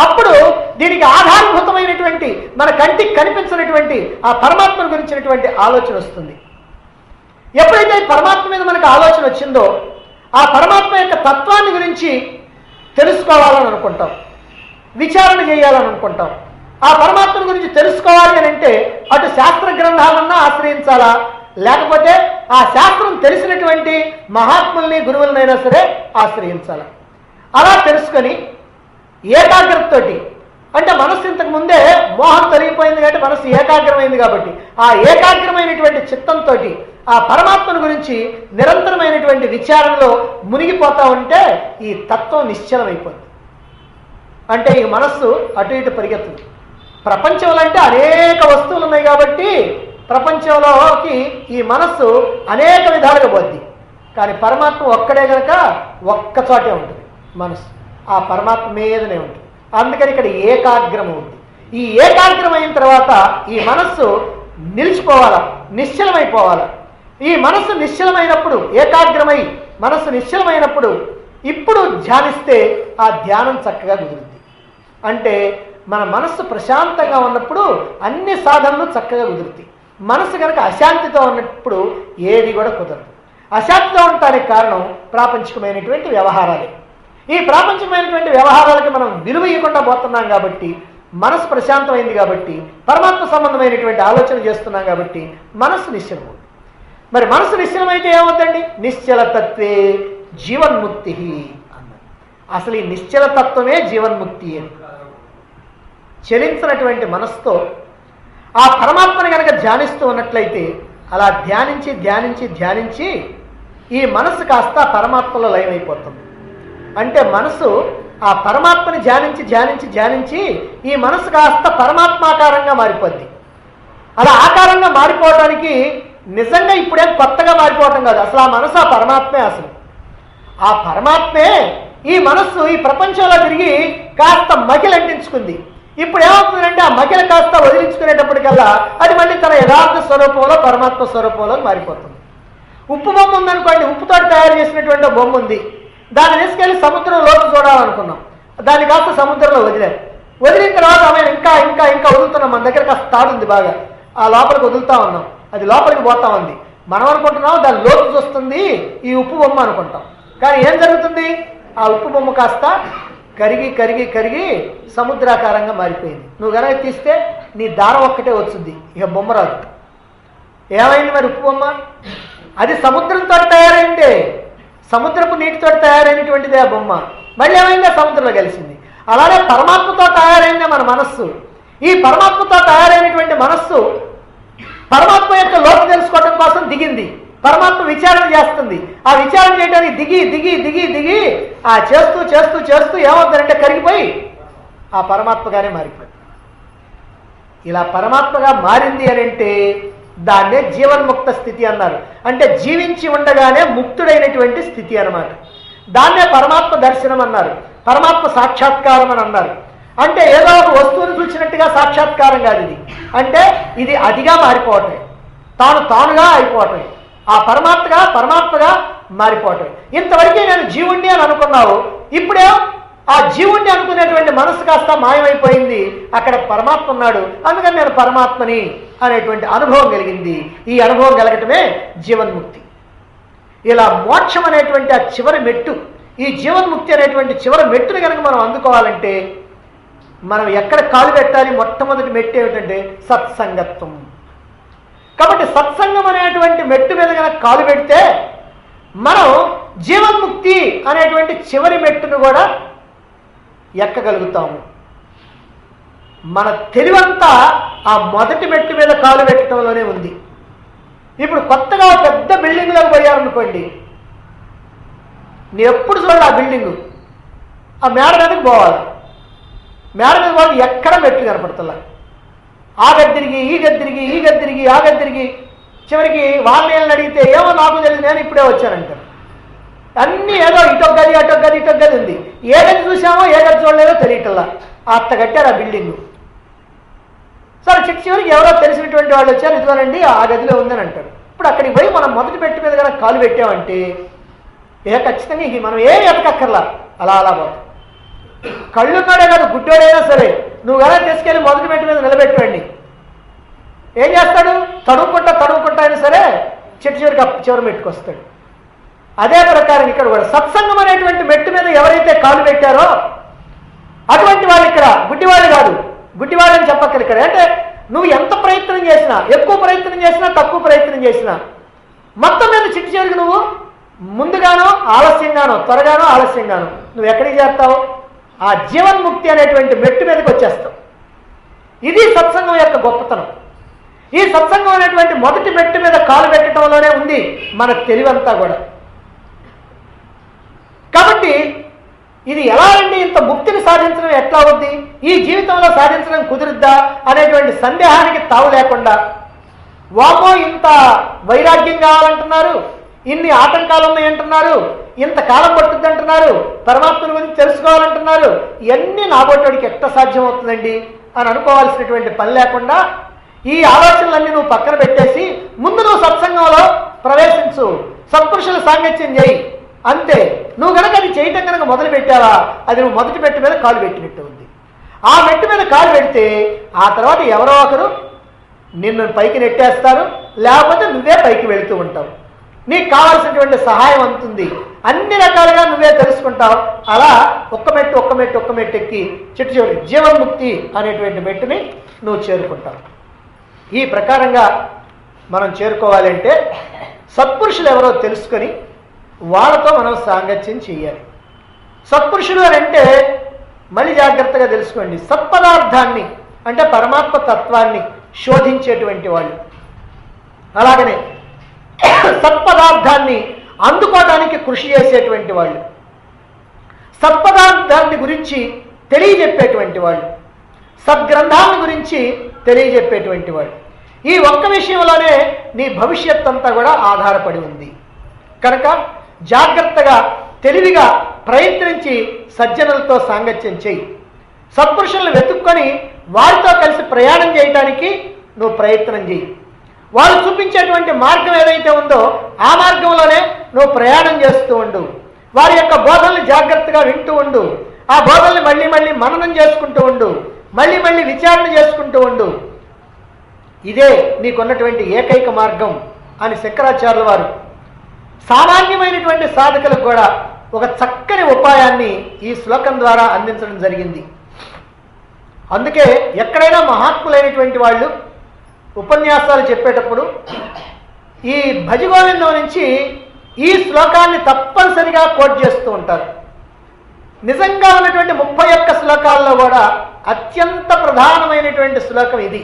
[SPEAKER 1] అప్పుడు దీనికి ఆధారభూతమైనటువంటి మన కంటికి కనిపించినటువంటి ఆ పరమాత్మను గురించినటువంటి ఆలోచన వస్తుంది. ఎప్పుడైతే పరమాత్మ మీద మనకు ఆలోచన వచ్చిందో ఆ పరమాత్మ యొక్క తత్వాన్ని గురించి తెలుసుకోవాలని అనుకుంటాం, విచారణ చేయాలని అనుకుంటాం. ఆ పరమాత్మ గురించి తెలుసుకోవాలి అని అంటే అటు శాస్త్ర గ్రంథాలన్నా ఆశ్రయించాలా, లేకపోతే ఆ శాస్త్రం తెలిసినటువంటి మహాత్ముల్ని, గురువులనైనా సరే ఆశ్రయించాలి. అలా తెలుసుకొని ఏకాగ్రతతోటి, అంటే మనస్సు ఇంతకు ముందే మోహం తొలగిపోయింది కాబట్టి మనస్సు ఏకాగ్రమైంది కాబట్టి ఆ ఏకాగ్రమైనటువంటి చిత్తంతో ఆ పరమాత్మను గురించి నిరంతరమైనటువంటి విచారణలో మునిగిపోతా ఉంటే ఈ తత్వం నిశ్చలమైపోతుంది. అంటే ఈ మనస్సు అటు ఇటు పరిగెత్తుంది. ప్రపంచంలో అంటే అనేక వస్తువులు ఉన్నాయి కాబట్టి ప్రపంచంలోకి ఈ మనస్సు అనేక విధాలుగా పోద్ది. కానీ పరమాత్మ ఒక్కడే కనుక ఒక్క చోటే ఉంటుంది మనస్సు, ఆ పరమాత్మ మీదనే ఉంటుంది. అందుకని ఇక్కడ ఏకాగ్రం ఉంది. ఈ ఏకాగ్రమైన తర్వాత ఈ మనస్సు నిలిచిపోవాలా, నిశ్చలమైపోవాలా. ఈ మనస్సు నిశ్చలమైనప్పుడు, ఏకాగ్రమై మనస్సు నిశ్చలమైనప్పుడు ఇప్పుడు ధ్యానిస్తే ఆ ధ్యానం చక్కగా కుదురుద్ది. అంటే మన మనస్సు ప్రశాంతంగా ఉన్నప్పుడు అన్ని సాధనలు చక్కగా కుదురుతాయి. మనస్సు కనుక అశాంతితో ఉన్నప్పుడు ఏది కూడా కుదరదు. అశాంతితో ఉండటానికి కారణం ప్రాపంచికమైనటువంటి వ్యవహారాలే. ఈ ప్రాపంచికమైనటువంటి వ్యవహారాలకి మనం విలువ ఇవ్వకుండా పోతున్నాం కాబట్టి, మనసు ప్రశాంతమైంది కాబట్టి, పరమాత్మ సంబంధమైనటువంటి ఆలోచన చేస్తున్నాం కాబట్టి మనస్సు నిశ్చలమవుతుంది. మరి మనసు నిశ్చలమైతే ఏమవుతుందండి? నిశ్చలతత్వే జీవన్ముక్తి అన్నారు. అసలు ఈ నిశ్చలతత్వమే జీవన్ముక్తి అని. చలించినటువంటి మనస్సుతో ఆ పరమాత్మని కనుక ధ్యానిస్తూ ఉన్నట్లయితే అలా ధ్యానించి ధ్యానించి ధ్యానించి ఈ మనస్సు కాస్త పరమాత్మలో లయమైపోతుంది. అంటే మనసు ఆ పరమాత్మని ధ్యానించి ధ్యానించి ధ్యానించి ఈ మనసు కాస్త పరమాత్మాకారంగా మారిపోద్ది. అలా ఆకారంగా మారిపోవడానికి నిజంగా ఇప్పుడేం కొత్తగా మారిపోవటం కాదు, అసలు ఆ మనసు ఆ పరమాత్మే. అసలు ఆ పరమాత్మే ఈ మనస్సు ఈ ప్రపంచంలో తిరిగి కాస్త మకిలు అంటించుకుంది. ఇప్పుడు ఏమవుతుందంటే ఆ మకిలు కాస్త వదిలించుకునేటప్పటికల్లా అది మళ్ళీ తన యథార్థ స్వరూపంలో పరమాత్మ స్వరూపంలో మారిపోతుంది. ఉప్పు బొమ్మ ఉందనుకోండి, ఉప్పుతో తయారు చేసినటువంటి బొమ్మ ఉంది, దాన్ని తీసుకెళ్లి సముద్రం లోతు చూడాలనుకున్నాం, దాన్ని కాస్త సముద్రంలో వదిలిన తర్వాత ఆమె ఇంకా ఇంకా ఇంకా వదులుతున్నాం. మన దగ్గర కాస్త తాడు ఉంది, బాగా ఆ లోపలికి వదులుతా ఉన్నాం, అది లోపలికి పోతా ఉంది. మనం అనుకుంటున్నాం దాని లోతు చూస్తుంది ఈ ఉప్పు బొమ్మ అనుకుంటాం. కానీ ఏం జరుగుతుంది? ఆ ఉప్పు బొమ్మ కాస్త కరిగి కరిగి కరిగి సముద్రాకారంగా మారిపోయింది. నువ్వు కనుక తీస్తే నీ దారం ఒక్కటే వచ్చింది, ఇక బొమ్మ రాదు. ఏమైంది మరి ఉప్పు బొమ్మ? అది సముద్రంతో తయారైందే, సముద్రపు నీటితో తయారైనటువంటిదే ఆ బొమ్మ. మళ్ళీ ఏమైందా? సముద్రంలో కలిసింది. అలానే పరమాత్మతో తయారైందే మన మనస్సు. ఈ పరమాత్మతో తయారైనటువంటి మనస్సు పరమాత్మ యొక్క లోతు తెలుసుకోవడం కోసం దిగింది. పరమాత్మ విచారణ చేస్తుంది. ఆ విచారణ చేయడానికి దిగి దిగి దిగి దిగి ఆ చేస్తూ చేస్తూ చేస్తూ ఏమవుతుందంటే కరిగిపోయి ఆ పరమాత్మగానే మారిపోయింది. ఇలా పరమాత్మగా మారింది అని అంటే దాన్నే జీవన్ముక్త స్థితి అన్నారు. అంటే జీవించి ఉండగానే ముక్తుడైనటువంటి స్థితి అన్నమాట. దాన్నే పరమాత్మ దర్శనం అన్నారు, పరమాత్మ సాక్షాత్కారం అని అన్నారు. అంటే ఏదో ఒక వస్తువును చూసినట్టుగా సాక్షాత్కారం కాదు ఇది. అంటే ఇది అదిగా మారిపోవటం, తానుగా అయిపోవటం, ఆ పరమాత్మగా మారిపోవటం. ఇంతవరకే నేను జీవుణ్ణి అని అనుకున్నావు, ఇప్పుడే ఆ జీవుణ్ణి అనుకునేటువంటి మనసు కాస్త మాయమైపోయింది, అక్కడ పరమాత్మ ఉన్నాడు, అందుకని నేను పరమాత్మని అనేటువంటి అనుభవం కలిగింది. ఈ అనుభవం కలగటమే జీవన్ముక్తి. ఇలా మోక్షం అనేటువంటి ఆ చివరి మెట్టు, ఈ జీవన్ముక్తి అనేటువంటి చివరి మెట్టుని కనుక మనం అందుకోవాలంటే మనం ఎక్కడ కాలు పెట్టాలి? మొట్టమొదటి మెట్టు ఏమిటంటే సత్సంగత్వం. కాబట్టి సత్సంగం అనేటువంటి మెట్టు మీద కనుక కాలు పెడితే మనం జీవన్ముక్తి అనేటువంటి చివరి మెట్టును కూడా ఎక్కగలుగుతాము. మన తెలివంతా ఆ మొదటి మెట్టు మీద కాలు పెట్టడంలోనే ఉంది. ఇప్పుడు కొత్తగా పెద్ద బిల్డింగ్లోకి పోయారనుకోండి, నేను ఎప్పుడు చూడాలి ఆ బిల్డింగు, ఆ మేడ మీదకి పోవాలి, మేడ మీద పోవాలి, ఎక్కడ మెట్లు కనపడుతుందా? ఆ గద్దిరిగి ఈ గద్దిరిగి ఈ గద్దిరిగి ఆ గద్దిరిగి చివరికి వాళ్ళని అడిగితే ఏమో నాకు తెలియదు, నేను ఇప్పుడే వచ్చానంటారు. అన్నీ ఏదో ఇటొక్క గది అటొక్క గది ఇటొక్క గది ఉంది, ఏ గది చూసామో ఏ గది చూడలేదో తెలియటల్లా. అత్త కట్టారు ఆ బిల్డింగు. సరే చివరికి ఎవరో తెలిసినటువంటి వాళ్ళు వచ్చారు, ఇదిగోనండి ఆ గదిలో ఉందని అంటారు. ఇప్పుడు అక్కడికి పోయి మనం మొదటి మెట్టు మీద కనుక కాలు పెట్టామంటే ఖచ్చితంగా ఇది మనం ఏం ఎతకక్కర్లా, అలా అలా పోతాం. కళ్ళున్నాడే కాదు, గుడ్డోడైనా సరే నువ్వు కనుక తీసుకెళ్ళి మొదటి మెట్టు మీద నిలబెట్టండి, ఏం చేస్తాడు? తడువుకుంటా అయినా సరే చివరి మెట్టుకు వస్తాడు. అదే ప్రకారం ఇక్కడ కూడా సత్సంగం అనేటువంటి మెట్టు మీద ఎవరైతే కాలు పెట్టారో అటువంటి వాళ్ళు ఇక్కడ గుడ్డివాళ్ళు కాదు, గుడ్డివాళ్ళని చెప్పక్కర్లేదు. ఇక్కడ అంటే నువ్వు ఎంత ప్రయత్నం చేసినా, ఎక్కువ ప్రయత్నం చేసినా తక్కువ ప్రయత్నం చేసినా మొత్తం మీద చివరికి నువ్వు ముందుగానో ఆలస్యంగానో త్వరగానో ఆలస్యంగానో నువ్వు ఎక్కడికి చేస్తావు? ఆ జీవన్ముక్తి అనేటువంటి మెట్టు మీదకి వచ్చేస్తావు. ఇది సత్సంగం యొక్క గొప్పతనం. ఈ సత్సంగం అనేటువంటి మొదటి మెట్టు మీద కాలు పెట్టడంలోనే ఉంది మన తెలివంతా కూడా. కాబట్టి ఇది ఎలా అండి, ఇంత ముక్తిని సాధించడం ఎట్లా అవుద్ది, ఈ జీవితంలో సాధించడం కుదురుద్దా అనేటువంటి సందేహానికి తావు లేకుండా, వామో ఇంత వైరాగ్యం కావాలంటున్నారు, ఇన్ని ఆటంకాలు ఉన్నాయంటున్నారు, ఇంతకాలం పట్టుద్ది అంటున్నారు, పరమాత్మని గురించి తెలుసుకోవాలంటున్నారు, ఇవన్నీ నాబోటోడికి ఎట్లా సాధ్యం అవుతుందండి అని అనుకోవాల్సినటువంటి పని లేకుండా ఈ ఆలోచనలన్నీ నువ్వు పక్కన పెట్టేసి ముందు నువ్వు సత్సంగంలో ప్రవేశించు, సత్పురుషుల సాంగత్యం చేయి, అంతే. నువ్వు కనుక అది చేయటం కనుక మొదలు పెట్టావా అది నువ్వు మొదటి మెట్టు మీద కాలు పెట్టినట్టు ఉంది. ఆ మెట్టు మీద కాలు పెడితే ఆ తర్వాత ఎవరో ఒకరు నిన్ను పైకి నెట్టేస్తారు, లేకపోతే నువ్వే పైకి వెళుతూ ఉంటావు. నీకు కావాల్సినటువంటి సహాయం అందుతుంది, అన్ని రకాలుగా నువ్వే తెలుసుకుంటావు. అలా ఒక్క మెట్టు ఎక్కి చివరి జీవన్ముక్తి అనేటువంటి మెట్టుని నువ్వు చేరుకుంటావు. ఈ ప్రకారంగా మనం చేరుకోవాలంటే సత్పురుషులు ఎవరో తెలుసుకొని వాళ్ళతో మనం సాంగత్యం చేయాలి. సత్పురుషులు అని అంటే మళ్ళీ జాగ్రత్తగా తెలుసుకోండి, సత్పదార్థాన్ని అంటే పరమాత్మ తత్వాన్ని శోధించేటువంటి వాళ్ళు, అలాగనే సత్పదార్థాన్ని అందుకోవడానికి కృషి చేసేటువంటి వాళ్ళు, సత్పదార్థాన్ని గురించి తెలియజెప్పేటువంటి వాళ్ళు, సద్గ్రంథాల గురించి తెలియజెప్పేటువంటి వాళ్ళు. ఈ ఒక్క విషయంలోనే నీ భవిష్యత్ అంతా కూడా ఆధారపడి ఉంది. కనుక జాగ్రత్తగా తెలివిగా ప్రయత్నించి సజ్జనులతో సాంగత్యం చేయి. సత్పురుషులను వెతుక్కొని వారితో కలిసి ప్రయాణం చేయడానికి నువ్వు ప్రయత్నం చేయి. వాళ్ళు చూపించేటువంటి మార్గం ఏదైతే ఉందో ఆ మార్గంలోనే నువ్వు ప్రయాణం చేస్తూ ఉండు. వారి యొక్క బోధనలు జాగ్రత్తగా వింటూ ఉండు. ఆ బోధనలు మళ్ళీ మళ్ళీ మననం చేసుకుంటూ ఉండు. మళ్ళీ మళ్ళీ విచారణ చేసుకుంటూ ఉండు. ఇదే నీకున్నటువంటి ఏకైక మార్గం అని శంకరాచార్యుల వారు సామాన్యమైనటువంటి సాధకులకు కూడా ఒక చక్కని ఉపాయాన్ని ఈ శ్లోకం ద్వారా అందించడం జరిగింది. అందుకే ఎక్కడైనా మహాత్ములైనటువంటి వాళ్ళు ఉపన్యాసాలు చెప్పేటప్పుడు ఈ భజగోవిందం నుంచి ఈ శ్లోకాన్ని తప్పనిసరిగా కోట్ చేస్తూ ఉంటారు. నిజంగా ఉన్నటువంటి 31 శ్లోకాల్లో కూడా అత్యంత ప్రధానమైనటువంటి శ్లోకం ఇది.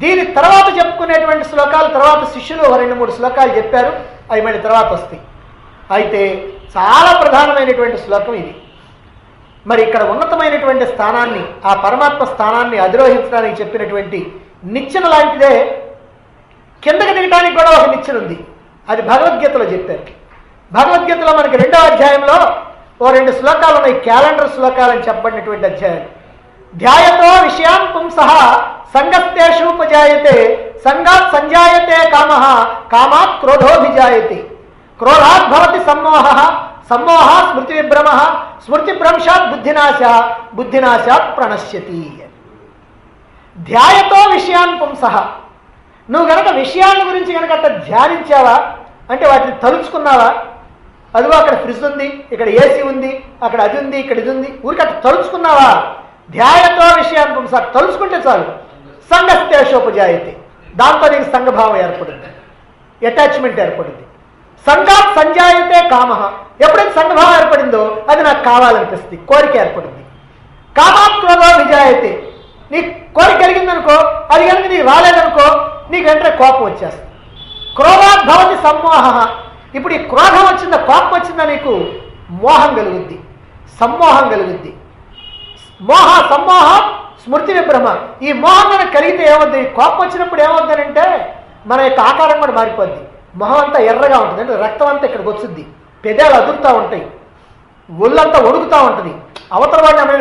[SPEAKER 1] దీని తర్వాత చెప్పుకునేటువంటి శ్లోకాలు తర్వాత శిష్యులు 2-3 శ్లోకాలు చెప్పారు, అవి మళ్ళీ తర్వాత వస్తాయి. అయితే చాలా ప్రధానమైనటువంటి శ్లోకం ఇది. మరి ఇక్కడ ఉన్నతమైనటువంటి స్థానాన్ని, ఆ పరమాత్మ స్థానాన్ని అధిరోహించడానికి చెప్పినటువంటి నిచ్చెన లాంటిదే కిందకి దిగడానికి కూడా ఒక నిచ్చెన ఉంది. అది భగవద్గీతలో చెప్పారు. భగవద్గీతలో మనకి 2వ అధ్యాయంలో 2 శ్లోకాలు ఉన్నాయి, క్యాలెండర్ శ్లోకాలు అని చెప్పబడినటువంటి అధ్యాయం. ధ్యాయతో విషయాన్ పుంసః సంగస్తేషూపజాయతే సంగాత్ సంజాయతే కామః కామాత్ క్రోధోభిజాయతే క్రోధాత్ భవతి సమ్మోహః సమ్మోహ స్మృతి విభ్రమః స్మృతి భ్రంశాత్ బుద్ధినాశాత్ ప్రణశ్యతి. ధ్యాయతో విషయాన్ పుంసః, నువ్వు కనుక విషయాల గురించి కనుక అట్లా ధ్యానించావా అంటే వాటిని తలుచుకున్నావా, అదిగో అక్కడ ఫ్రిడ్జ్ ఉంది, ఇక్కడ ఏసీ ఉంది, అక్కడ అది ఉంది, ఇక్కడ ఇది ఉంది, ఊరికి అట్లా తలుచుకున్నావా? ధ్యాయతో విషయాన్ని పుంస, తలుచుకుంటే చాలు. సంగస్తేషోపజాయతే, దాంతో నీకు సంఘభావం ఏర్పడుతుంది, అటాచ్మెంట్ ఏర్పడుతుంది. సంగాత్ సంజాయతే కామః, ఎప్పుడైతే సంఘభావం ఏర్పడిందో అది నాకు కావాలనిపిస్తుంది, కోరిక ఏర్పడుతుంది. కామాత్ క్రోధో విజాయతే, నీ కోరిక కలిగిందనుకో, అది కనుక నీకు రాలేదనుకో నీకు వెంటనే కోపం వచ్చేస్తుంది. క్రోధాత్ భవతి సమ్మోహ, ఇప్పుడు ఈ క్రోధం వచ్చిందా, కోపం వచ్చిందా, నీకు మోహం కలుగుద్ది, సమ్మోహం కలుగుద్ది. సమ్మోహ స్మృతి విభ్రమ, ఈ మోహం మనకు కలిగితే ఏమవుద్ది, కోపం వచ్చినప్పుడు ఏమవుతుందంటే మన యొక్క ఆకారం కూడా మారిపోద్ది. మొహం అంతా ఎర్రగా ఉంటుంది, అంటే రక్తం అంతా ఇక్కడికి వచ్చుద్ది, పెదాలు అదురుతూ ఉంటాయి, ఒళ్ళంతా ఒడుగుతూ ఉంటుంది, అవతల వాడిని ఆమె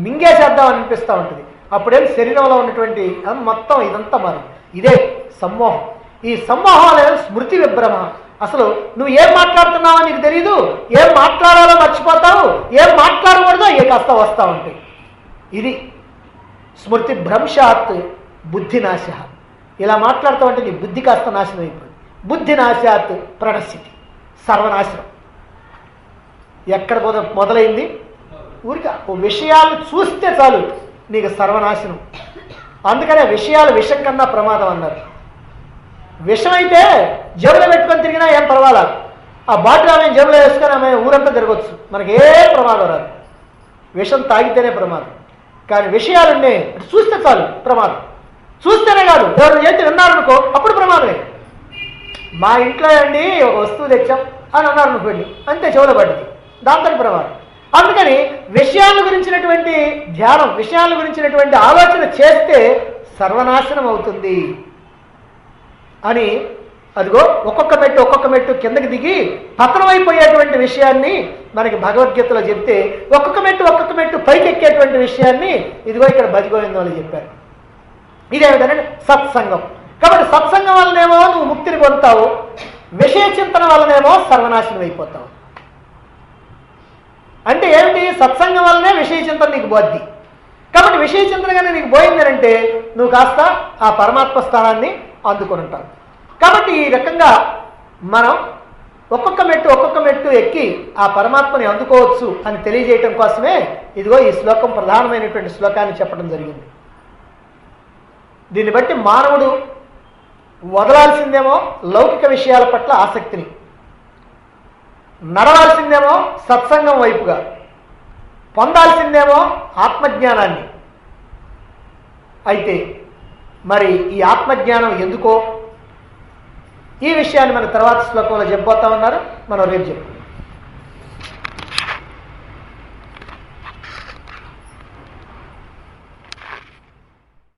[SPEAKER 1] మింగేసేద్దామని అనిపిస్తూ ఉంటుంది. అప్పుడేం శరీరంలో ఉన్నటువంటి మొత్తం ఇదంతా మారు. ఇదే సమ్మోహం. ఈ సమ్మోహం అనేది స్మృతి విభ్రమ. అసలు నువ్వు ఏం మాట్లాడుతున్నావో నీకు తెలీదు, ఏం మాట్లాడాలో మర్చిపోతావు, ఏం మాట్లాడకూడదో ఏ కాస్త వస్తూ ఉంటాయి. ఇది స్మృతి భ్రంశాత్ బుద్ధినాశ. ఇలా మాట్లాడుతూ ఉంటే నీ బుద్ధి కాస్త నాశనం అయిపోయింది. బుద్ధినాశాత్ ప్రణశ్యతి, సర్వనాశనం. ఎక్కడ మొదలైంది, ఊరిక విషయాలు చూస్తే చాలు నీకు సర్వనాశనం. అందుకనే విషయాలు విషం కన్నా ప్రమాదం అన్నారు. విషం అయితే జేబులో పెట్టుకొని తిరిగినా ఏం పర్వాలా, ఆ బాటిల్ ఆమె జేబులో వేసుకొని ఆమె ఊరంతా తిరగచ్చు, మనకి ఏ ప్రమాదం రాదు. విషం తాగితేనే ప్రమాదం, కానీ విషయాలున్నాయి చూస్తే చాలు ప్రమాదం. చూస్తేనే కాదు, ఎవరు చేతి విన్నారనుకో అప్పుడు ప్రమాదమే. మా ఇంట్లో అండి ఒక వస్తువు తెచ్చాం అని అన్నారు అనుకోండి, అంతే చెవులో పడ్డది, దాంతో ప్రమాదం. అందుకని విషయాల గురించినటువంటి ధ్యానం, విషయాల గురించినటువంటి ఆలోచన చేస్తే సర్వనాశనం అవుతుంది అని, అదిగో ఒక్కొక్క మెట్టు కిందకి దిగి పతనమైపోయేటువంటి విషయాన్ని మనకి భగవద్గీతలో చెప్తే, ఒక్కొక్క మెట్టు పైకి ఎక్కేటువంటి విషయాన్ని ఇదిగో ఇక్కడ భజగోవిందంలో చెప్పారు. ఇదే విధంగా సత్సంగం. కాబట్టి సత్సంగం వల్లనేమో నువ్వు ముక్తిని పొందుతావు, విషయ చింతన వల్లనేమో సర్వనాశనం అయిపోతావు. అంటే ఏమిటి, సత్సంగం వల్లనే విషయ చింతన నీకు పోద్ది. కాబట్టి విషయ చింతనగానే నీకు పోయిందనంటే నువ్వు కాస్త ఆ పరమాత్మ స్థానాన్ని అందుకొని ఉంటావు. కాబట్టి ఈ రకంగా మనం ఒక్కొక్క మెట్టు ఎక్కి ఆ పరమాత్మని అందుకోవచ్చు అని తెలియజేయటం కోసమే ఇదిగో ఈ శ్లోకం ప్రధానమైనటువంటి శ్లోకాన్ని చెప్పడం జరిగింది. దీన్ని బట్టి మానవుడు వదలాల్సిందేమో లౌకిక విషయాల పట్ల ఆసక్తిని, నడవాల్సిందేమో సత్సంగం వైపుగా, పొందాల్సిందేమో ఆత్మజ్ఞానాన్ని. అయితే మరి ఈ ఆత్మజ్ఞానం ఎందుకో ఈ విషయాన్ని మన తర్వాత శ్లోకంలో చెప్పబోతా ఉన్నారు, మనం రేపు చెప్పుకుందాం.